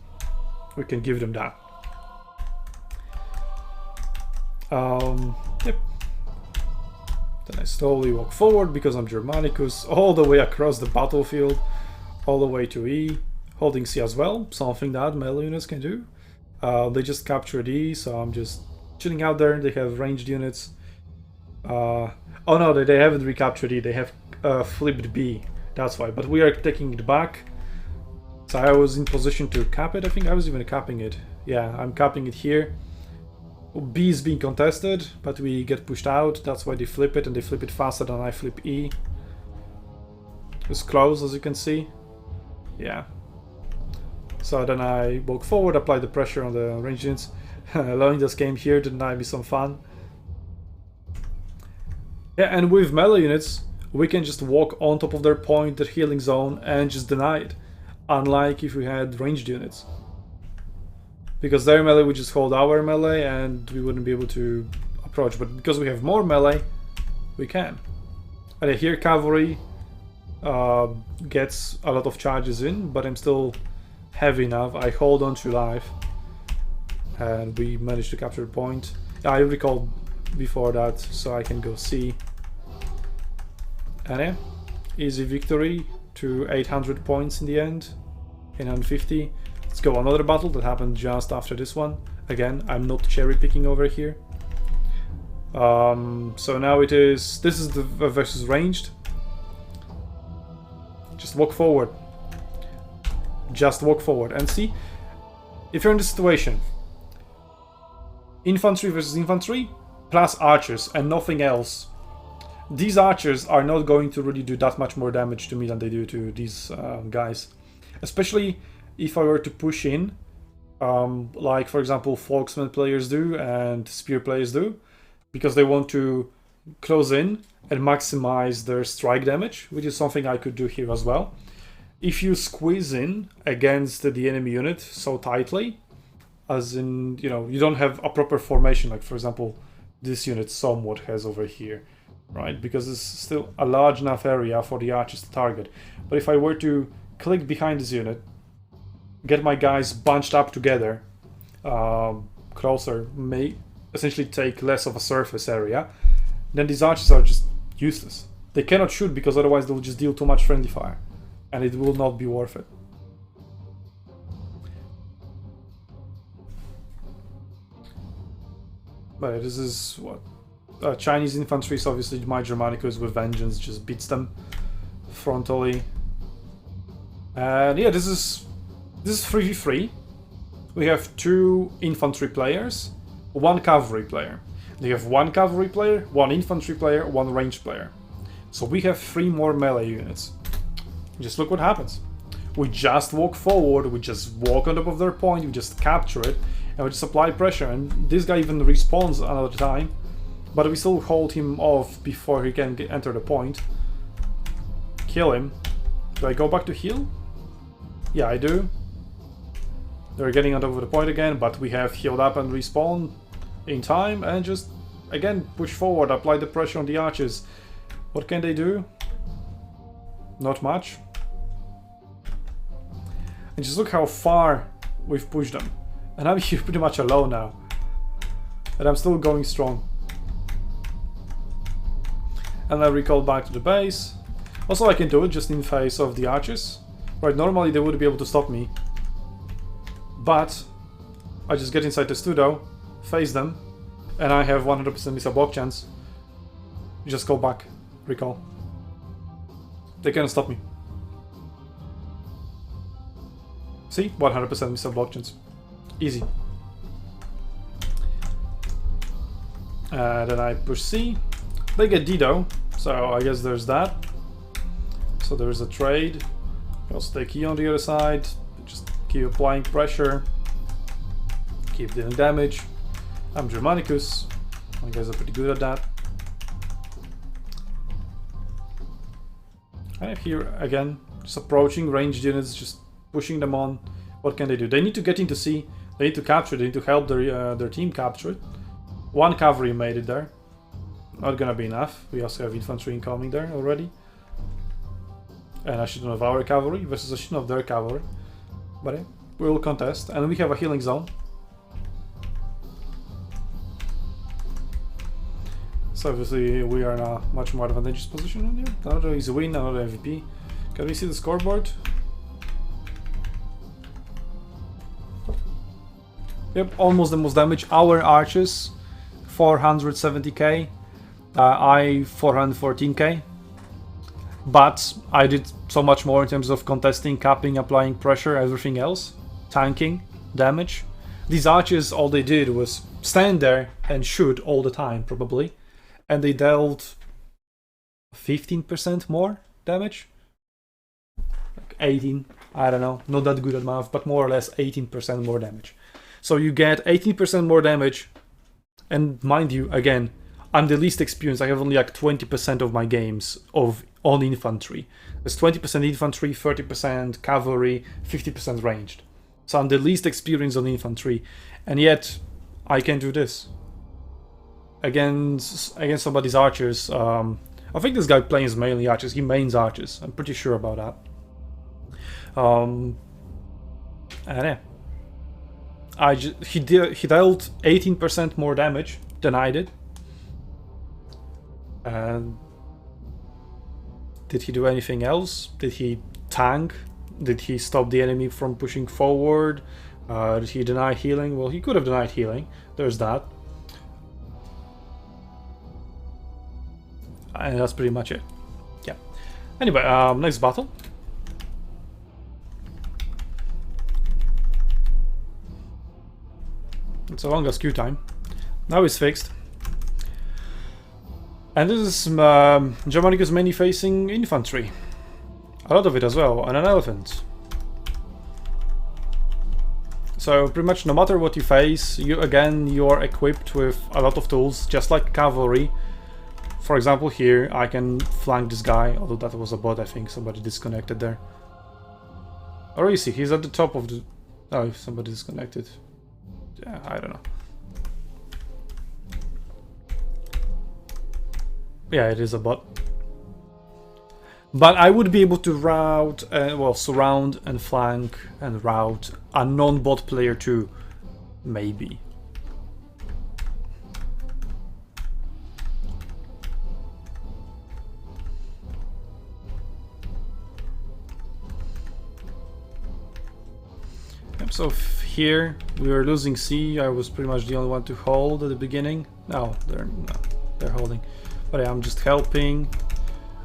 We can give them that. Yep. Then I slowly walk forward because I'm Germanicus, all the way across the battlefield, all the way to E, holding C as well, something that melee units can do. They just captured E, so I'm just chilling out there. They have ranged units. Oh no, they haven't recaptured E, they have flipped B, that's why. But we are taking it back. So I was in position to cap it, I think I was even capping it. Yeah, I'm capping it here. B is being contested, but we get pushed out, that's why they flip it, and they flip it faster than I flip E. It's close, as you can see. Yeah. So then I walk forward, apply the pressure on the ranged units. Leonidas came here to deny me some fun. Yeah, and with melee units, we can just walk on top of their point, their healing zone, and just deny it. Unlike if we had ranged units. Because their melee would just hold our melee and we wouldn't be able to approach. But because we have more melee, we can. And here cavalry gets a lot of charges in, but I'm still heavy enough. I hold on to life. And we managed to capture a point. I recalled before that, so I can go C. And yeah, easy victory to 800 points in the end. 850. Let's go another battle that happened just after this one. Again, I'm not cherry picking over here. So now this is the versus ranged. Just walk forward. Just walk forward and see. If you're in this situation, infantry versus infantry plus archers and nothing else. These archers are not going to really do that much more damage to me than they do to these guys. Especially if I were to push in, like for example Folksman players do and Spear players do, because they want to close in and maximize their strike damage, which is something I could do here as well. If you squeeze in against the enemy unit so tightly, as in, you know, you don't have a proper formation, like for example this unit somewhat has over here, right? Because it's still a large enough area for the archers to target. But if I were to click behind this unit, get my guys bunched up together closer, may essentially take less of a surface area, then these archers are just useless. They cannot shoot because otherwise they'll just deal too much friendly fire, and it will not be worth it. But this is what Chinese infantry, so obviously my Germanicus with vengeance just beats them frontally. And yeah, this is 3v3. We have 2 infantry players, 1 cavalry player. You have 1 cavalry player, 1 infantry player, 1 ranged player. So we have 3 more melee units. Just look what happens. We just walk forward, we just walk on top of their point, we just capture it, and we just apply pressure. And this guy even respawns another time, but we still hold him off before he can enter the point. Kill him. Do I go back to heal? Yeah, I do. They're getting on top of the point again, but we have healed up and respawn in time, and just again push forward, apply the pressure on the archers. What can they do? Not much. And just look how far we've pushed them. And I'm here pretty much alone now. And I'm still going strong. And I recall back to the base. Also, I can do it just in face of the archers. Right, normally they would be able to stop me. But I just get inside the studio, face them, and I have 100% missile block chance. Just go back, recall. They cannot stop me. See? 100% missile block chance. Easy. Then I push C. They get Dido, so I guess there's that. So there's a trade. Also take E on the other side. Just keep applying pressure. Keep dealing damage. I'm Germanicus. You guys are pretty good at that. And here again, just approaching ranged units, just pushing them on. What can they do? They need to get into C. They need to capture it. They need to help their team capture it. One cavalry made it there. Not gonna be enough. We also have infantry incoming there already. And a shit of our cavalry versus a shit of their cavalry. But yeah, we will contest. And we have a healing zone. So obviously we are in a much more advantageous position here. Another easy win, another MVP. Can we see the scoreboard? Yep, almost the most damage. Our archers, 470k. I 414k. But I did so much more in terms of contesting, capping, applying pressure, everything else. Tanking, damage. These archers, all they did was stand there and shoot all the time, probably. And they dealt 15% more damage? Like 18, I don't know, not that good at math, but more or less 18% more damage. So you get 18% more damage, and mind you, again, I'm the least experienced. I have only like 20% of my games on infantry. There's 20% infantry, 30% cavalry, 50% ranged. So I'm the least experienced on infantry, and yet I can do this against somebody's archers. I think this guy plays mainly archers. He mains archers. I'm pretty sure about that. And yeah, he dealt 18% more damage than I did. And did he do anything else? Did he tank? Did he stop the enemy from pushing forward? Did he deny healing? Well, he could have denied healing. There's that. And that's pretty much it. Yeah. Anyway, next battle. It's a longer queue time. Now it's fixed. And this is Germanicus mainly facing infantry. A lot of it as well, and an elephant. So pretty much no matter what you face, you're equipped with a lot of tools, just like cavalry. For example, here I can flank this guy, although that was a bot, I think somebody disconnected there. Or is he? He's at the top of the... Oh, somebody disconnected. Yeah, I don't know. Yeah, it is a bot. But I would be able to route, surround and flank and route a non-bot player too, maybe. Yep, so here we were losing C. I was pretty much the only one to hold at the beginning. No, they're holding. But yeah, I'm just helping.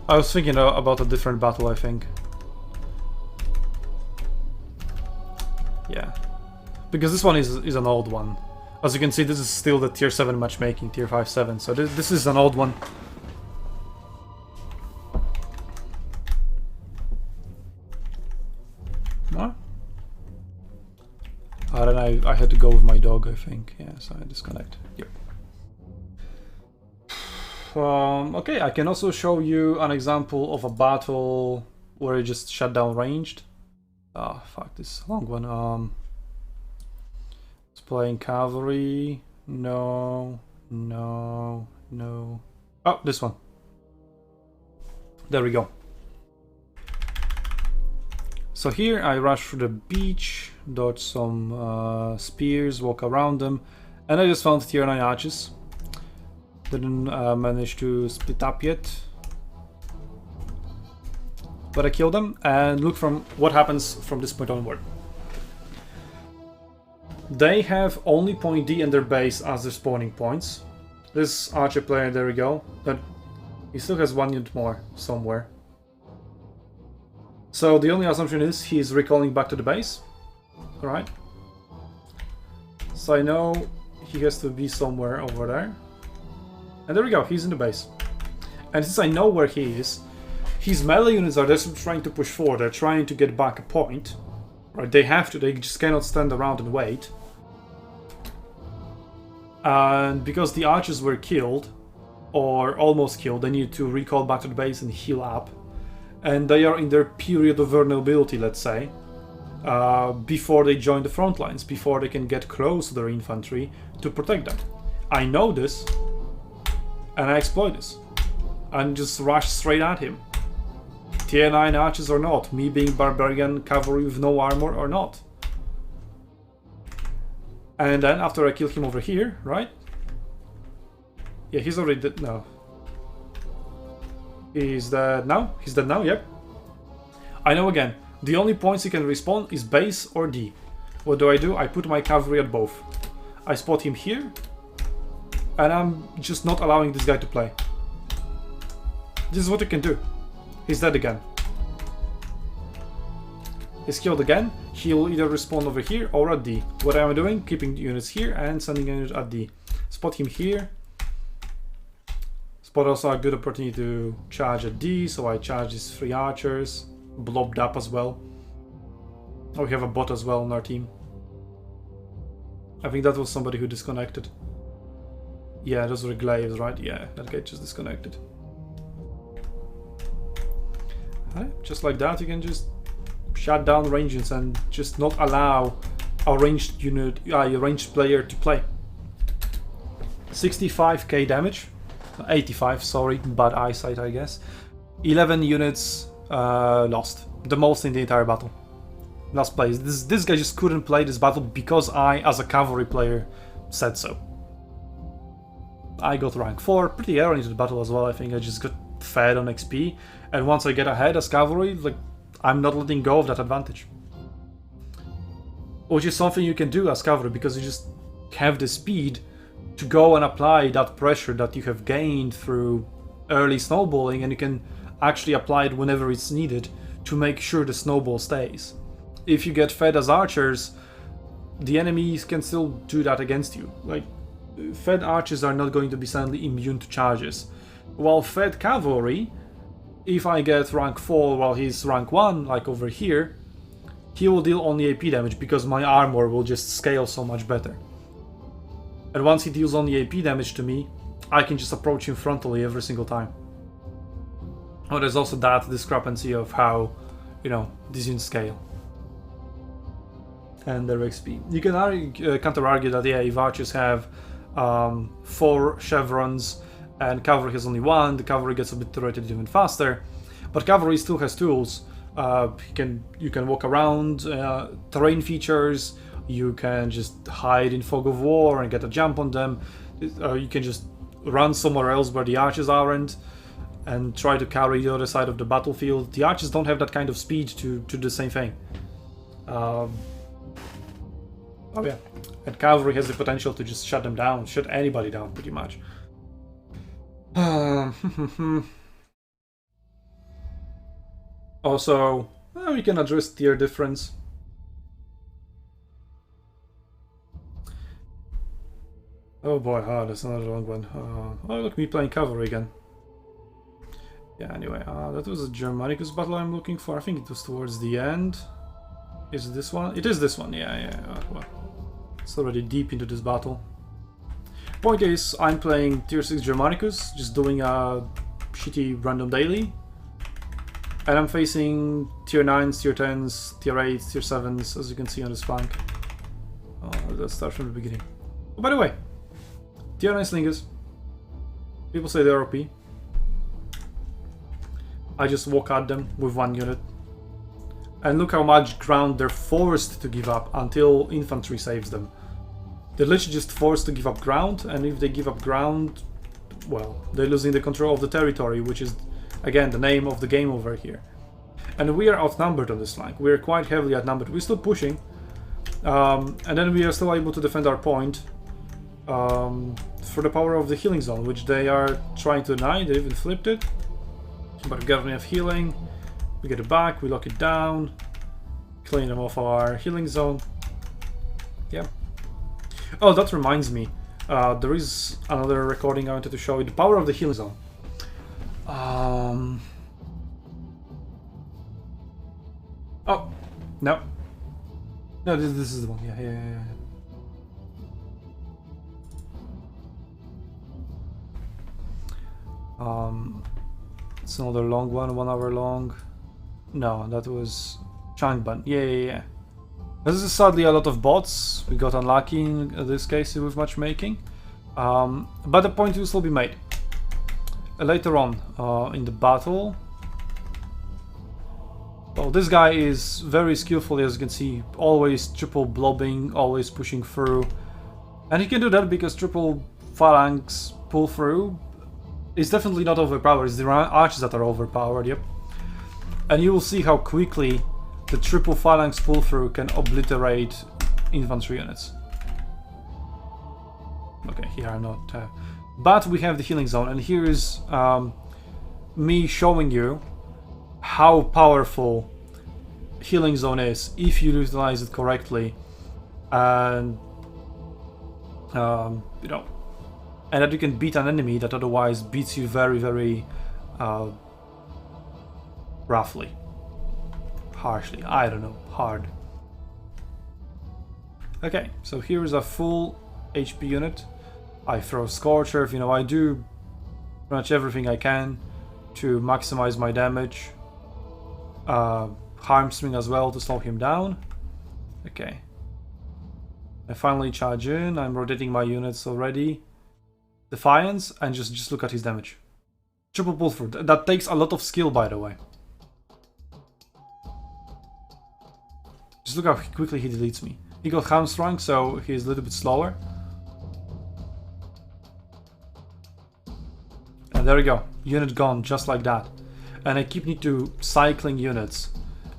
I was thinking about a different battle, I think. Yeah. Because this one is an old one. As you can see, this is still the tier 7 matchmaking, tier 5-7. So this is an old one. What? I had to go with my dog, I think. Yeah, so I disconnect. Yep. Okay, I can also show you an example of a battle where it just shut down ranged. Oh, fuck, this long one. It's playing cavalry. No. Oh, this one. There we go. So here I rush through the beach, dodge some spears, walk around them, and I just found tier 9 archers. Didn't manage to split up yet, but I killed them, and look from what happens from this point onward. They have only point D and their base as their spawning points. This archer player, there we go, but he still has 1 unit more somewhere. So the only assumption is he's recalling back to the base. Alright. So I know he has to be somewhere over there. And there we go, he's in the base. And since I know where he is, his melee units are just trying to push forward, they're trying to get back a point. Right, they have to, they just cannot stand around and wait. And because the archers were killed, or almost killed, they need to recall back to the base and heal up. And they are in their period of vulnerability, let's say. before they join the front lines, before they can get close to their infantry to protect them. I know this, and I exploit this, and just rush straight at him. Tier 9 archers or not, me being barbarian cavalry with no armor or not. And then after I kill him over here, right? Yeah, he's already dead now. He's dead now? He's dead now, yep. I know again, the only points he can respawn is base or D. What do? I put my cavalry at both. I spot him here, and I'm just not allowing this guy to play. This is what you can do. He's dead again. He's killed again. He'll either respawn over here or at D. What am I doing? Keeping units here and sending units at D. Spot him here. Spot also a good opportunity to charge at D, so I charge these 3 archers. Blobbed up as well. Oh, we have a bot as well on our team. I think that was somebody who disconnected. Yeah, those were glaives, right? Yeah, that guy just disconnected. Just like that, you can just shut down ranges and just not allow a ranged unit, a ranged player to play. 65k damage, 85, sorry, bad eyesight, I guess. 11 units lost, the most in the entire battle. Last place. This guy just couldn't play this battle because I, as a cavalry player, said so. I got rank 4 pretty early into the battle as well. I think I just got fed on XP, and once I get ahead as cavalry, like, I'm not letting go of that advantage. Which is something you can do as cavalry, because you just have the speed to go and apply that pressure that you have gained through early snowballing, and you can actually apply it whenever it's needed to make sure the snowball stays. If you get fed as archers, the enemies can still do that against you. Like, fed archers are not going to be suddenly immune to charges. While fed cavalry, if I get rank 4 while he's rank 1, like over here, he will deal only AP damage because my armor will just scale so much better. And once he deals only AP damage to me, I can just approach him frontally every single time. Oh, there's also that discrepancy of how, you know, these units scale. And their XP. You can counter-argue that, yeah, if archers have 4 chevrons and cavalry has only 1, the cavalry gets obliterated even faster. But cavalry still has tools. You can walk around, terrain features, you can just hide in fog of war and get a jump on them. You can just run somewhere else where the archers aren't and try to carry the other side of the battlefield. The archers don't have that kind of speed to do the same thing. Oh yeah, and cavalry has the potential to just shut them down, shut anybody down pretty much. Also, we can address tier difference. Oh boy, that's another long one. Oh look, me playing cavalry again. Yeah, anyway, that was a Germanicus battle I'm looking for. I think it was towards the end. Is it this one? It is this one, yeah. Well, it's already deep into this battle. Point is, I'm playing tier 6 Germanicus, just doing a shitty random daily. And I'm facing tier 9s, tier 10s, tier 8s, tier 7s, as you can see on this flank. Oh, let's start from the beginning. Oh, by the way, tier 9 slingers. People say they're OP. I just walk at them with 1 unit. And look how much ground they're forced to give up until infantry saves them. They're literally just forced to give up ground, and if they give up ground, well, they're losing the control of the territory, which is, again, the name of the game over here. And we are outnumbered on this flank. We are quite heavily outnumbered. We're still pushing, and then we are still able to defend our point for the power of the healing zone, which they are trying to deny. They even flipped it. But we got enough healing. We get it back, we lock it down, clean them off our healing zone. Yeah. Oh, that reminds me. There is another recording I wanted to show you. The power of the healing zone. Oh, no. No, this is the one. Yeah. It's another long one, 1 hour long. No, that was Changban. Yeah. This is sadly a lot of bots. We got unlucky in this case with matchmaking. But the point will still be made. Later on in the battle. Well, this guy is very skillful, as you can see, always triple blobbing, always pushing through. And he can do that because triple phalanx pull through is definitely not overpowered, it's the archers that are overpowered, yep. And you will see how quickly the triple phalanx pull through can obliterate infantry units. Okay, here I'm not... but we have the healing zone, and here is me showing you how powerful healing zone is if you utilize it correctly, and you know, and that you can beat an enemy that otherwise beats you very, very roughly, harshly. I don't know, hard. Okay, so here is a full HP unit. I throw Scorcher, you know, I do pretty much everything I can to maximize my damage. Harmstring as well to slow him down. Okay. I finally charge in. I'm rotating my units already. Defiance, and just look at his damage. Triple pull through. That takes a lot of skill, by the way. Just look how quickly he deletes me. He got hamstrung, so he's a little bit slower. And there we go. Unit gone, just like that. And I keep need to cycling units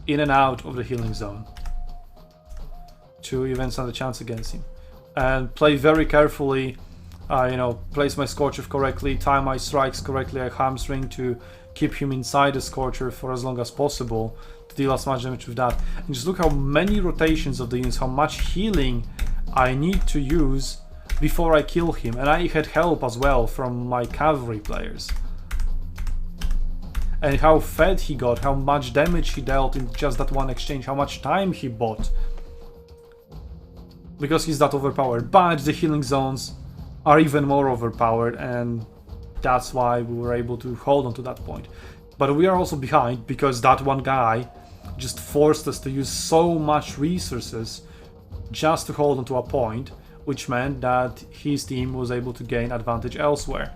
in and out of the healing zone to even stand a chance against him. And play very carefully, you know, place my Scorcher correctly, time my strikes correctly, I hamstring to keep him inside the Scorcher for as long as possible to deal as much damage with that. And just look how many rotations of the units, how much healing I need to use before I kill him. And I had help as well from my cavalry players. And how fed he got, how much damage he dealt in just that one exchange, how much time he bought. Because he's that overpowered. But the healing zones are even more overpowered, and that's why we were able to hold on to that point. But we are also behind because that one guy just forced us to use so much resources just to hold on to a point, which meant that his team was able to gain advantage elsewhere.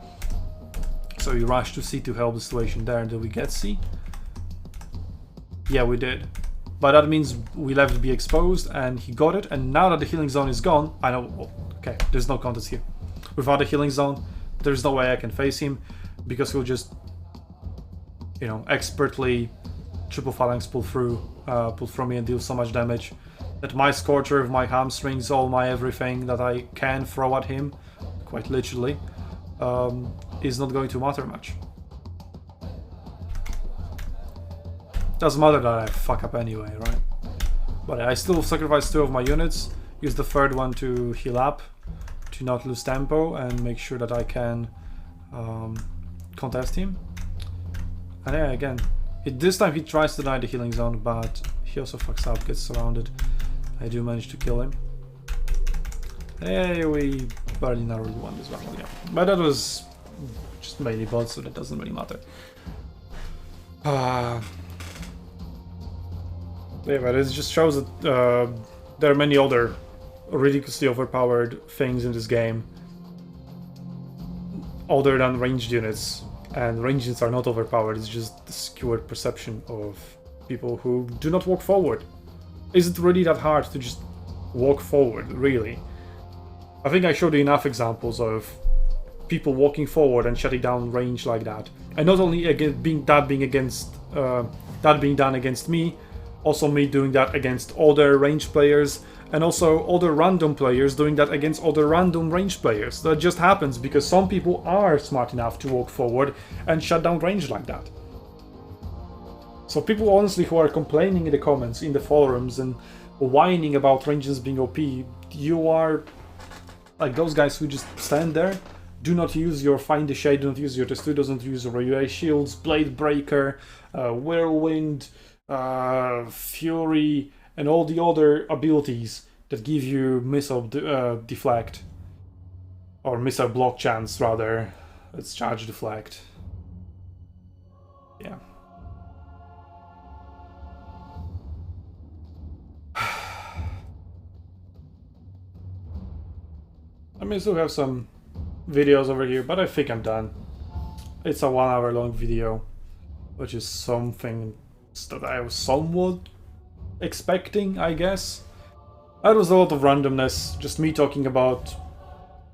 So we rushed to C to help the situation there. Did we get C? Yeah, we did. But that means we left B exposed and he got it. And now that the healing zone is gone, I know, oh, okay, there's no contest here. Without the healing zone, there's no way I can face him because he'll just, you know, expertly triple phalanx pull through me and deal so much damage that my Scorcher, my hamstrings, all my everything that I can throw at him, quite literally, is not going to matter much. Doesn't matter that I fuck up anyway, right? But I still sacrifice 2 of my units, use the 3rd one to heal up, to not lose tempo, and make sure that I can contest him. And yeah, again, this time he tries to deny the healing zone, but he also fucks up, gets surrounded. I do manage to kill him. Hey, we barely narrowly won this battle, yeah. But that was just mainly bots, so that doesn't really matter. Yeah, but it just shows that there are many other ridiculously overpowered things in this game other than ranged units. And ranged units are not overpowered, it's just the skewed perception of people who do not walk forward. Is it really that hard to just walk forward, really? I think I showed you enough examples of people walking forward and shutting down range like that. And not only again being done against me, also me doing that against other ranged players, and also other random players doing that against other random ranged players. That just happens because some people are smart enough to walk forward and shut down range like that. So people honestly who are complaining in the comments, in the forums, and whining about ranges being OP, you are like those guys who just stand there, do not use your Find the Shade, do not use your Testu, doesn't use your UA shields, Blade Breaker, Whirlwind, Fury, and all the other abilities that give you missile deflect, or missile block chance rather. Let's charge deflect. Yeah. I still have some videos over here, but I think I'm done. It's a 1 hour long video, which is something that I was somewhat expecting, I guess. That was a lot of randomness, just me talking about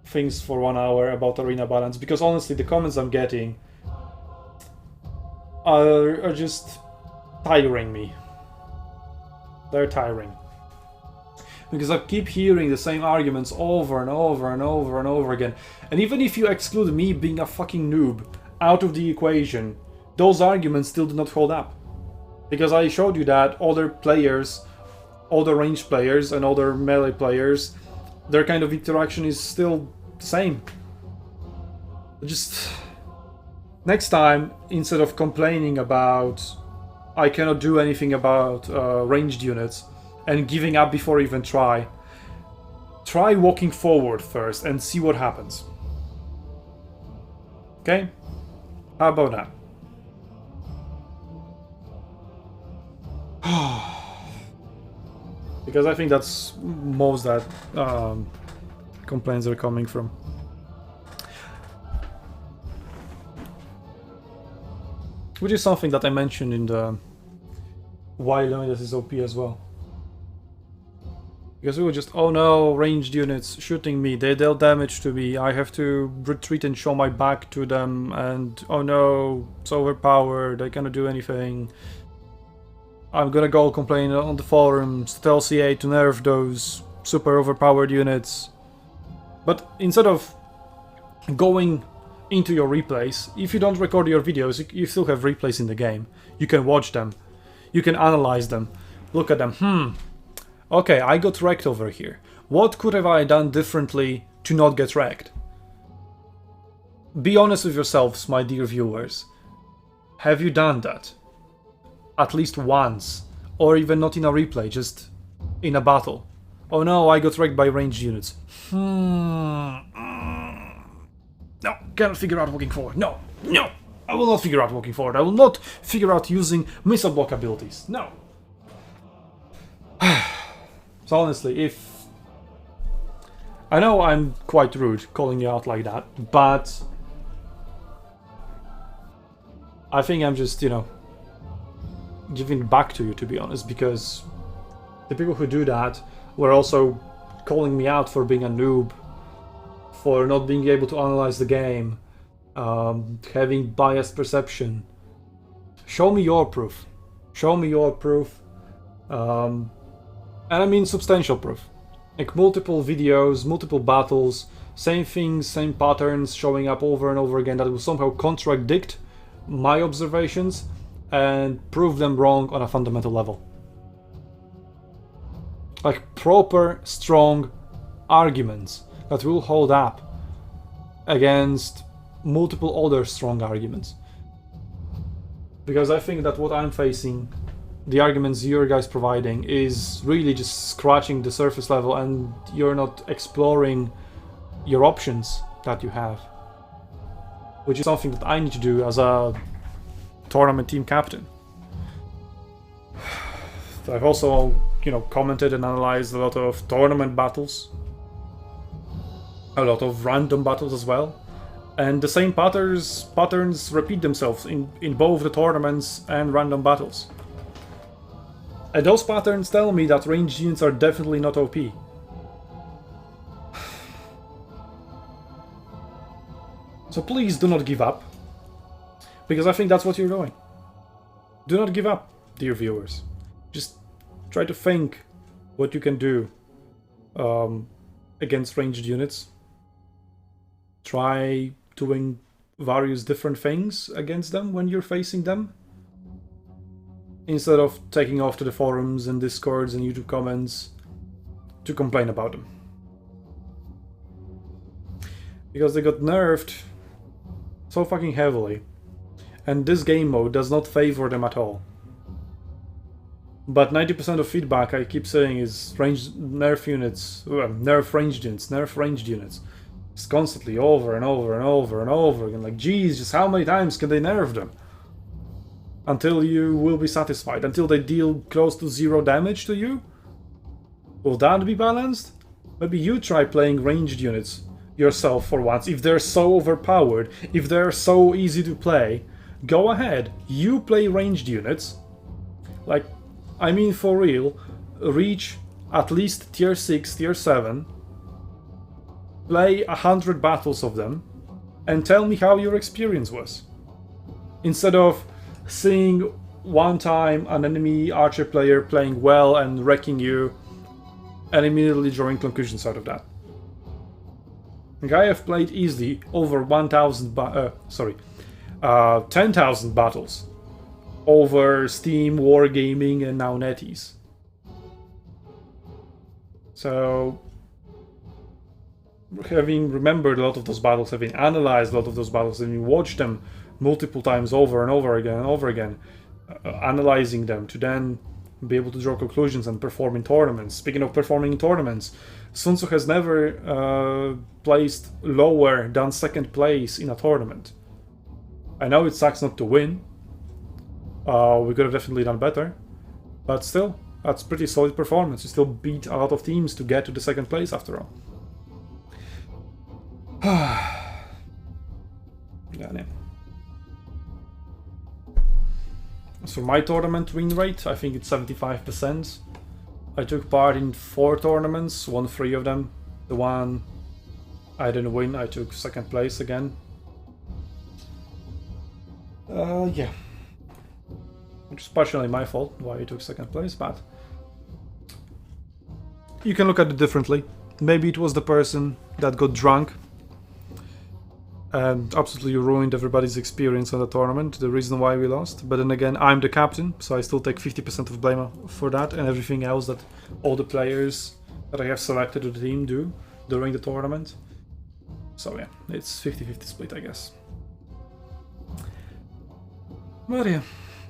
things for 1 hour about arena balance, because honestly the comments I'm getting are just tiring me. They're tiring. Because I keep hearing the same arguments over and over and over and over again. And even if you exclude me being a fucking noob out of the equation, those arguments still do not hold up. Because I showed you that other players, other ranged players and other melee players, their kind of interaction is still the same. Just next time, instead of complaining about I cannot do anything about ranged units and giving up before even try walking forward first and see what happens. Okay? How about that? Because I think that's most that complaints are coming from. Which is something that I mentioned in the why Leonidas is OP as well. Because we were just, oh no, ranged units shooting me, they deal damage to me, I have to retreat and show my back to them, and oh no, it's overpowered, I cannot do anything. I'm gonna go complain on the forums, tell CA to nerf those super overpowered units. But instead of going into your replays, if you don't record your videos, you still have replays in the game. You can watch them, you can analyze them, look at them. Okay, I got wrecked over here. What could have I done differently to not get wrecked? Be honest with yourselves, my dear viewers. Have you done that? At least once, or even not in a replay, just in a battle. Oh no, I got wrecked by ranged units. No, cannot figure out walking forward. No, I will not figure out walking forward. I will not figure out using missile block abilities. No. So honestly, if... I know I'm quite rude calling you out like that, but I think I'm just, giving back to you, to be honest, because the people who do that were also calling me out for being a noob, for not being able to analyze the game, having biased perception. Show me your proof. Show me your proof. And I mean substantial proof. Like multiple videos, multiple battles, same things, same patterns showing up over and over again that will somehow contradict my observations and prove them wrong on a fundamental level. Like proper, strong arguments that will hold up against multiple other strong arguments. Because I think that what I'm facing, the arguments you're guys providing, is really just scratching the surface level, and you're not exploring your options that you have. Which is something that I need to do as a tournament team captain. I've also, commented and analyzed a lot of tournament battles. A lot of random battles as well. And the same patterns repeat themselves in both the tournaments and random battles. And those patterns tell me that ranged units are definitely not OP. So please do not give up. Because I think that's what you're doing. Do not give up, dear viewers. Just try to think what you can do against ranged units. Try doing various different things against them when you're facing them, instead of taking off to the forums and discords and YouTube comments to complain about them. Because they got nerfed so fucking heavily, and this game mode does not favor them at all. But 90% of feedback I keep saying is nerf ranged units. It's constantly over and over and over and over again. Like, geez, just how many times can they nerf them? Until you will be satisfied, until they deal close to 0 damage to you? Will that be balanced? Maybe you try playing ranged units yourself for once. If they're so overpowered, if they're so easy to play, go ahead. You play ranged units. Like, I mean for real, reach at least tier 6, tier 7, play 100 battles of them, and tell me how your experience was. Instead of seeing one time an enemy archer player playing well and wrecking you, and immediately drawing conclusions out of that. Like, I have played easily over 10,000 battles over Steam, Wargaming, and now NetEase. So, having remembered a lot of those battles, having analyzed a lot of those battles, having watched them multiple times over and over again, analyzing them to then be able to draw conclusions and perform in tournaments. Speaking of performing in tournaments, Sun Tzu has never placed lower than second place in a tournament. I know it sucks not to win. We could have definitely done better, but still, that's pretty solid performance. You still beat a lot of teams to get to the second place after all. Yeah. So my tournament win rate, I think it's 75%. I took part in 4 tournaments, won 3 of them. The one I didn't win, I took second place again. Yeah. Which is partially my fault, why I took second place, but you can look at it differently. Maybe it was the person that got drunk and absolutely ruined everybody's experience on the tournament, the reason why we lost. But then again, I'm the captain, so I still take 50% of blame for that, and everything else that all the players that I have selected to the team do during the tournament. So yeah, it's 50-50 split, I guess. But yeah,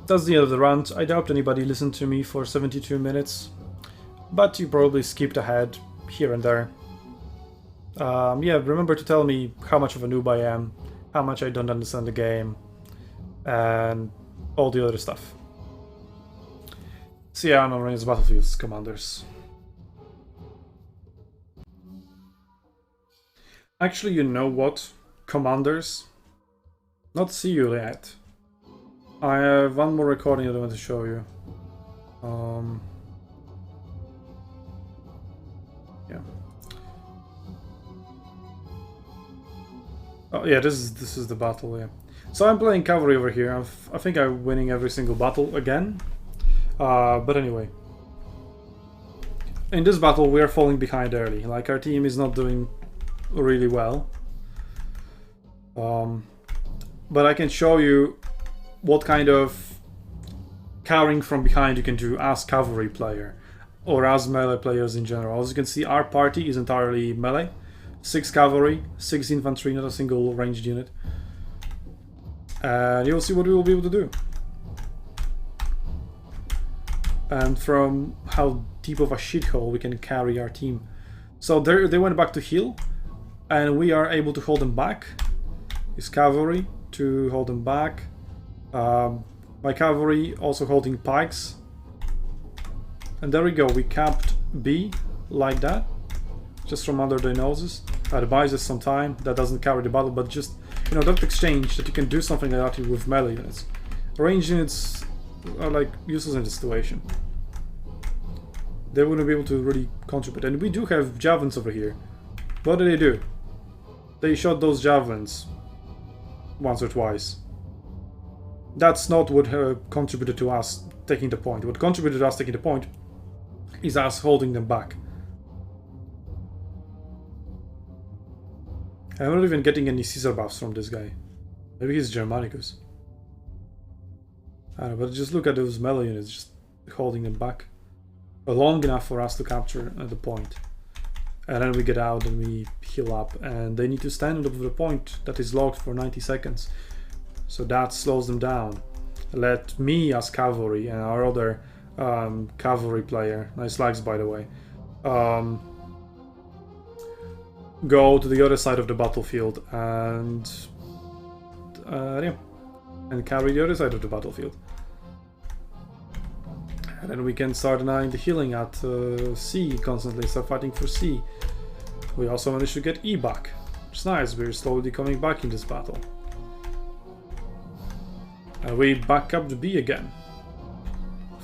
that's the end of the rant. I doubt anybody listened to me for 72 minutes, but you probably skipped ahead here and there. Yeah, remember to tell me how much of a noob I am, how much I don't understand the game, and all the other stuff. See ya on Rain's Battlefields, Commanders. Actually, you know what, Commanders? Not see you yet. I have one more recording that I want to show you. Yeah. Oh yeah, this is the battle. Yeah. So I'm playing cavalry over here. I think I'm winning every single battle again. But anyway, in this battle we are falling behind early. Like, our team is not doing really well. But I can show you what kind of cowering from behind you can do as cavalry player or as melee players in general. As you can see, our party is entirely melee. 6 cavalry, 6 infantry, not a single ranged unit. And you'll see what we will be able to do. And from how deep of a shithole we can carry our team. So they went back to heal, and we are able to hold them back. Use cavalry to hold them back. My cavalry also holding pikes. And there we go, we capped B like that, just from under their noses. That buys us some time, that doesn't carry the battle, but just, you know, that exchange, that you can do something like that with melee units. Ranged units are like useless in this situation. They wouldn't be able to really contribute. And we do have javelins over here. What did they do? They shot those javelins once or twice. That's not what contributed to us taking the point. What contributed to us taking the point is us holding them back. I'm not even getting any Caesar buffs from this guy. Maybe he's Germanicus. I don't know, but just look at those melee units, just holding them back. Long enough for us to capture the point. And then we get out and we heal up, and they need to stand over the point that is locked for 90 seconds. So that slows them down. Let me as cavalry and our other cavalry player, nice lags by the way, go to the other side of the battlefield and yeah, and carry the other side of the battlefield. And then we can start denying the healing at C constantly, start fighting for C. We also managed to get E back. It's nice, we're slowly coming back in this battle. And we back up to B again.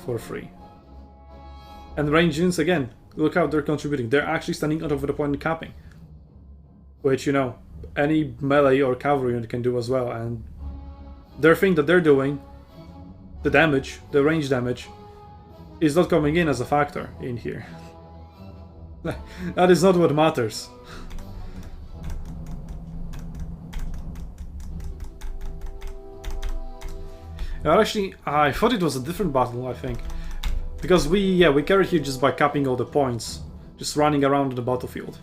For free. And range units again, look how they're contributing. They're actually standing out of the point and capping. Which, you know, any melee or cavalry unit can do as well. And their thing that they're doing, the damage, the range damage, is not coming in as a factor in here. That is not what matters. Actually, I thought it was a different battle, I think. Because we carried here just by capping all the points. Just running around the battlefield.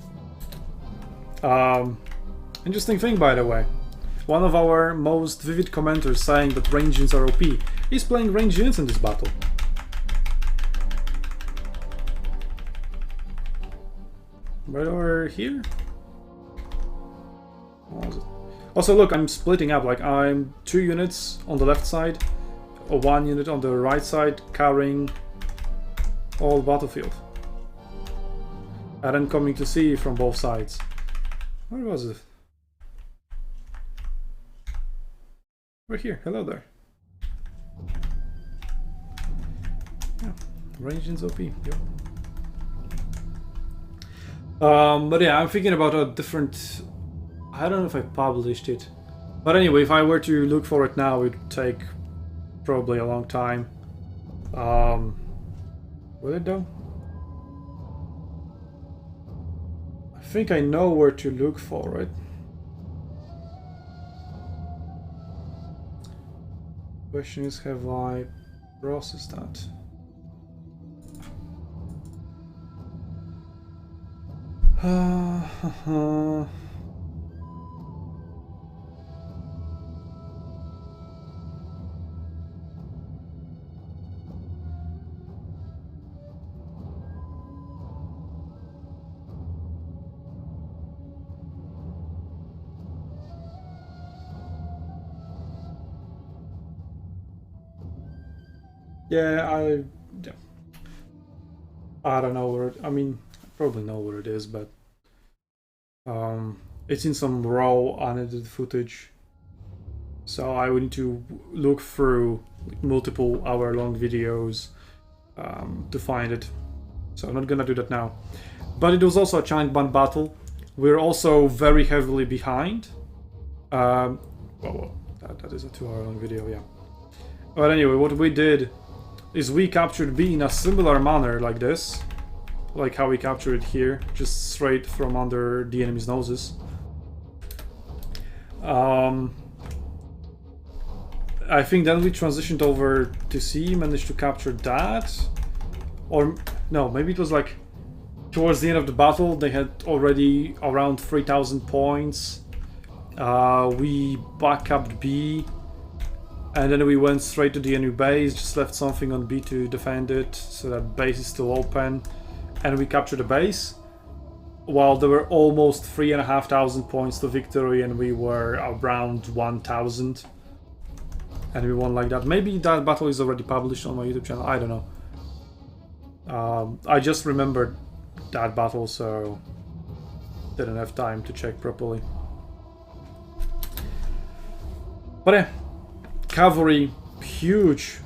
Interesting thing, by the way. One of our most vivid commenters saying that range units are OP is playing range units in this battle. Right over here? What was it? Also, look, I'm splitting up. Like, I'm 2 units on the left side, or 1 unit on the right side, carrying all battlefield. And then coming to C from both sides. Where was it? We're here. Hello there. Yeah, range in OP. Yep. But yeah, I'm thinking about a different. I don't know if I published it, but anyway, if I were to look for it now, it would take probably a long time. Will it though? I think I know where to look for it. Question is, have I processed that? Yeah, I don't know where it, I mean, I probably know where it is, but it's in some raw unedited footage, so I would need to look through like, multiple hour-long videos to find it. So I'm not gonna do that now. But it was also a giant band battle. We're also very heavily behind. Well, that is a 2-hour-long video, yeah. But anyway, what we did is we captured B in a similar manner like this. Like how we captured it here, just straight from under the enemy's noses. I think then we transitioned over to C, managed to capture that. Or, no, maybe it was like towards the end of the battle, they had already around 3,000 points. We back-upped B. And then we went straight to the enemy base, just left something on B to defend it, so that base is still open. And we captured the base, while there were almost 3,500 points to victory, and we were around 1,000. And we won like that. Maybe that battle is already published on my YouTube channel, I don't know. I just remembered that battle, so didn't have time to check properly. But yeah. Cavalry, huge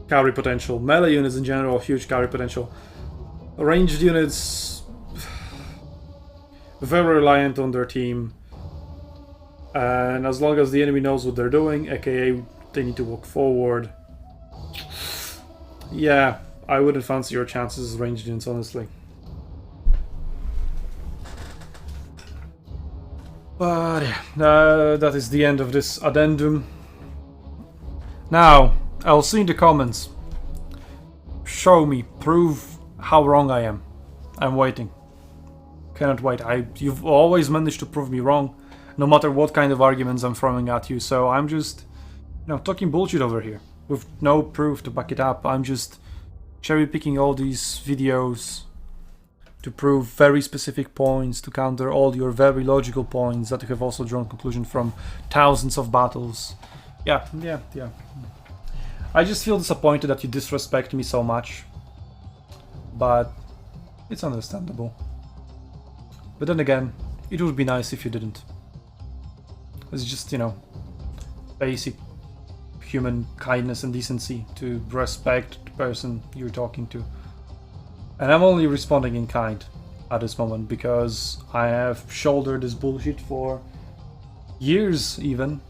carry potential. Melee units in general, huge carry potential. Ranged units, very reliant on their team. And as long as the enemy knows what they're doing, aka they need to walk forward. Yeah, I wouldn't fancy your chances as ranged units, honestly. But yeah, that is the end of this addendum. Now, I'll see in the comments. Show me, prove how wrong I am. I'm waiting. Cannot wait. You've always managed to prove me wrong, no matter what kind of arguments I'm throwing at you. So I'm just, you know, talking bullshit over here with no proof to back it up. I'm just cherry picking all these videos to prove very specific points, to counter all your very logical points that you have also drawn conclusion from thousands of battles. Yeah. I just feel disappointed that you disrespect me so much. But it's understandable. But then again, it would be nice if you didn't. It's just, you know, basic human kindness and decency to respect the person you're talking to. And I'm only responding in kind at this moment because I have shouldered this bullshit for years even.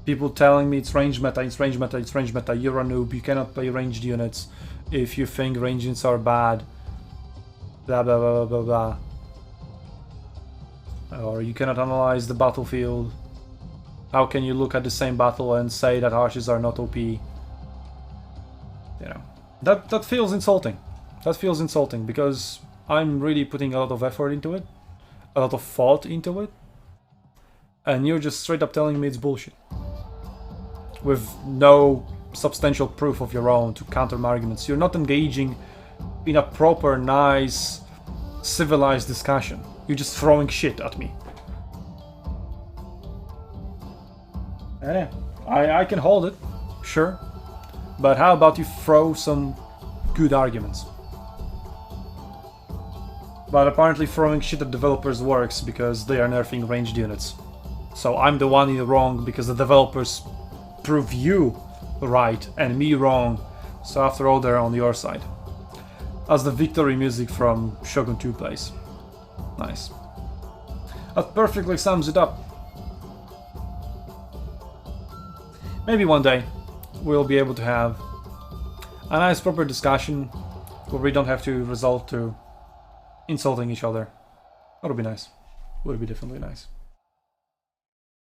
People telling me it's range meta, it's range meta, it's range meta, you're a noob, you cannot play ranged units if you think ranged units are bad. Blah blah blah blah blah blah. Or you cannot analyze the battlefield. How can you look at the same battle and say that archers are not OP? You know, that feels insulting. That feels insulting because I'm really putting a lot of effort into it, a lot of thought into it, and you're just straight up telling me it's bullshit with no substantial proof of your own to counter my arguments. You're not engaging in a proper, nice, civilized discussion. You're just throwing shit at me. Yeah, I can hold it, sure. But how about you throw some good arguments? But apparently throwing shit at developers works because they are nerfing ranged units. So I'm the one in the wrong because the developers prove you right and me wrong. So after all, they're on your side. As the victory music from Shogun 2 plays. Nice. That perfectly sums it up. Maybe one day we'll be able to have a nice proper discussion where we don't have to resort to insulting each other. That would be nice. Would be definitely nice.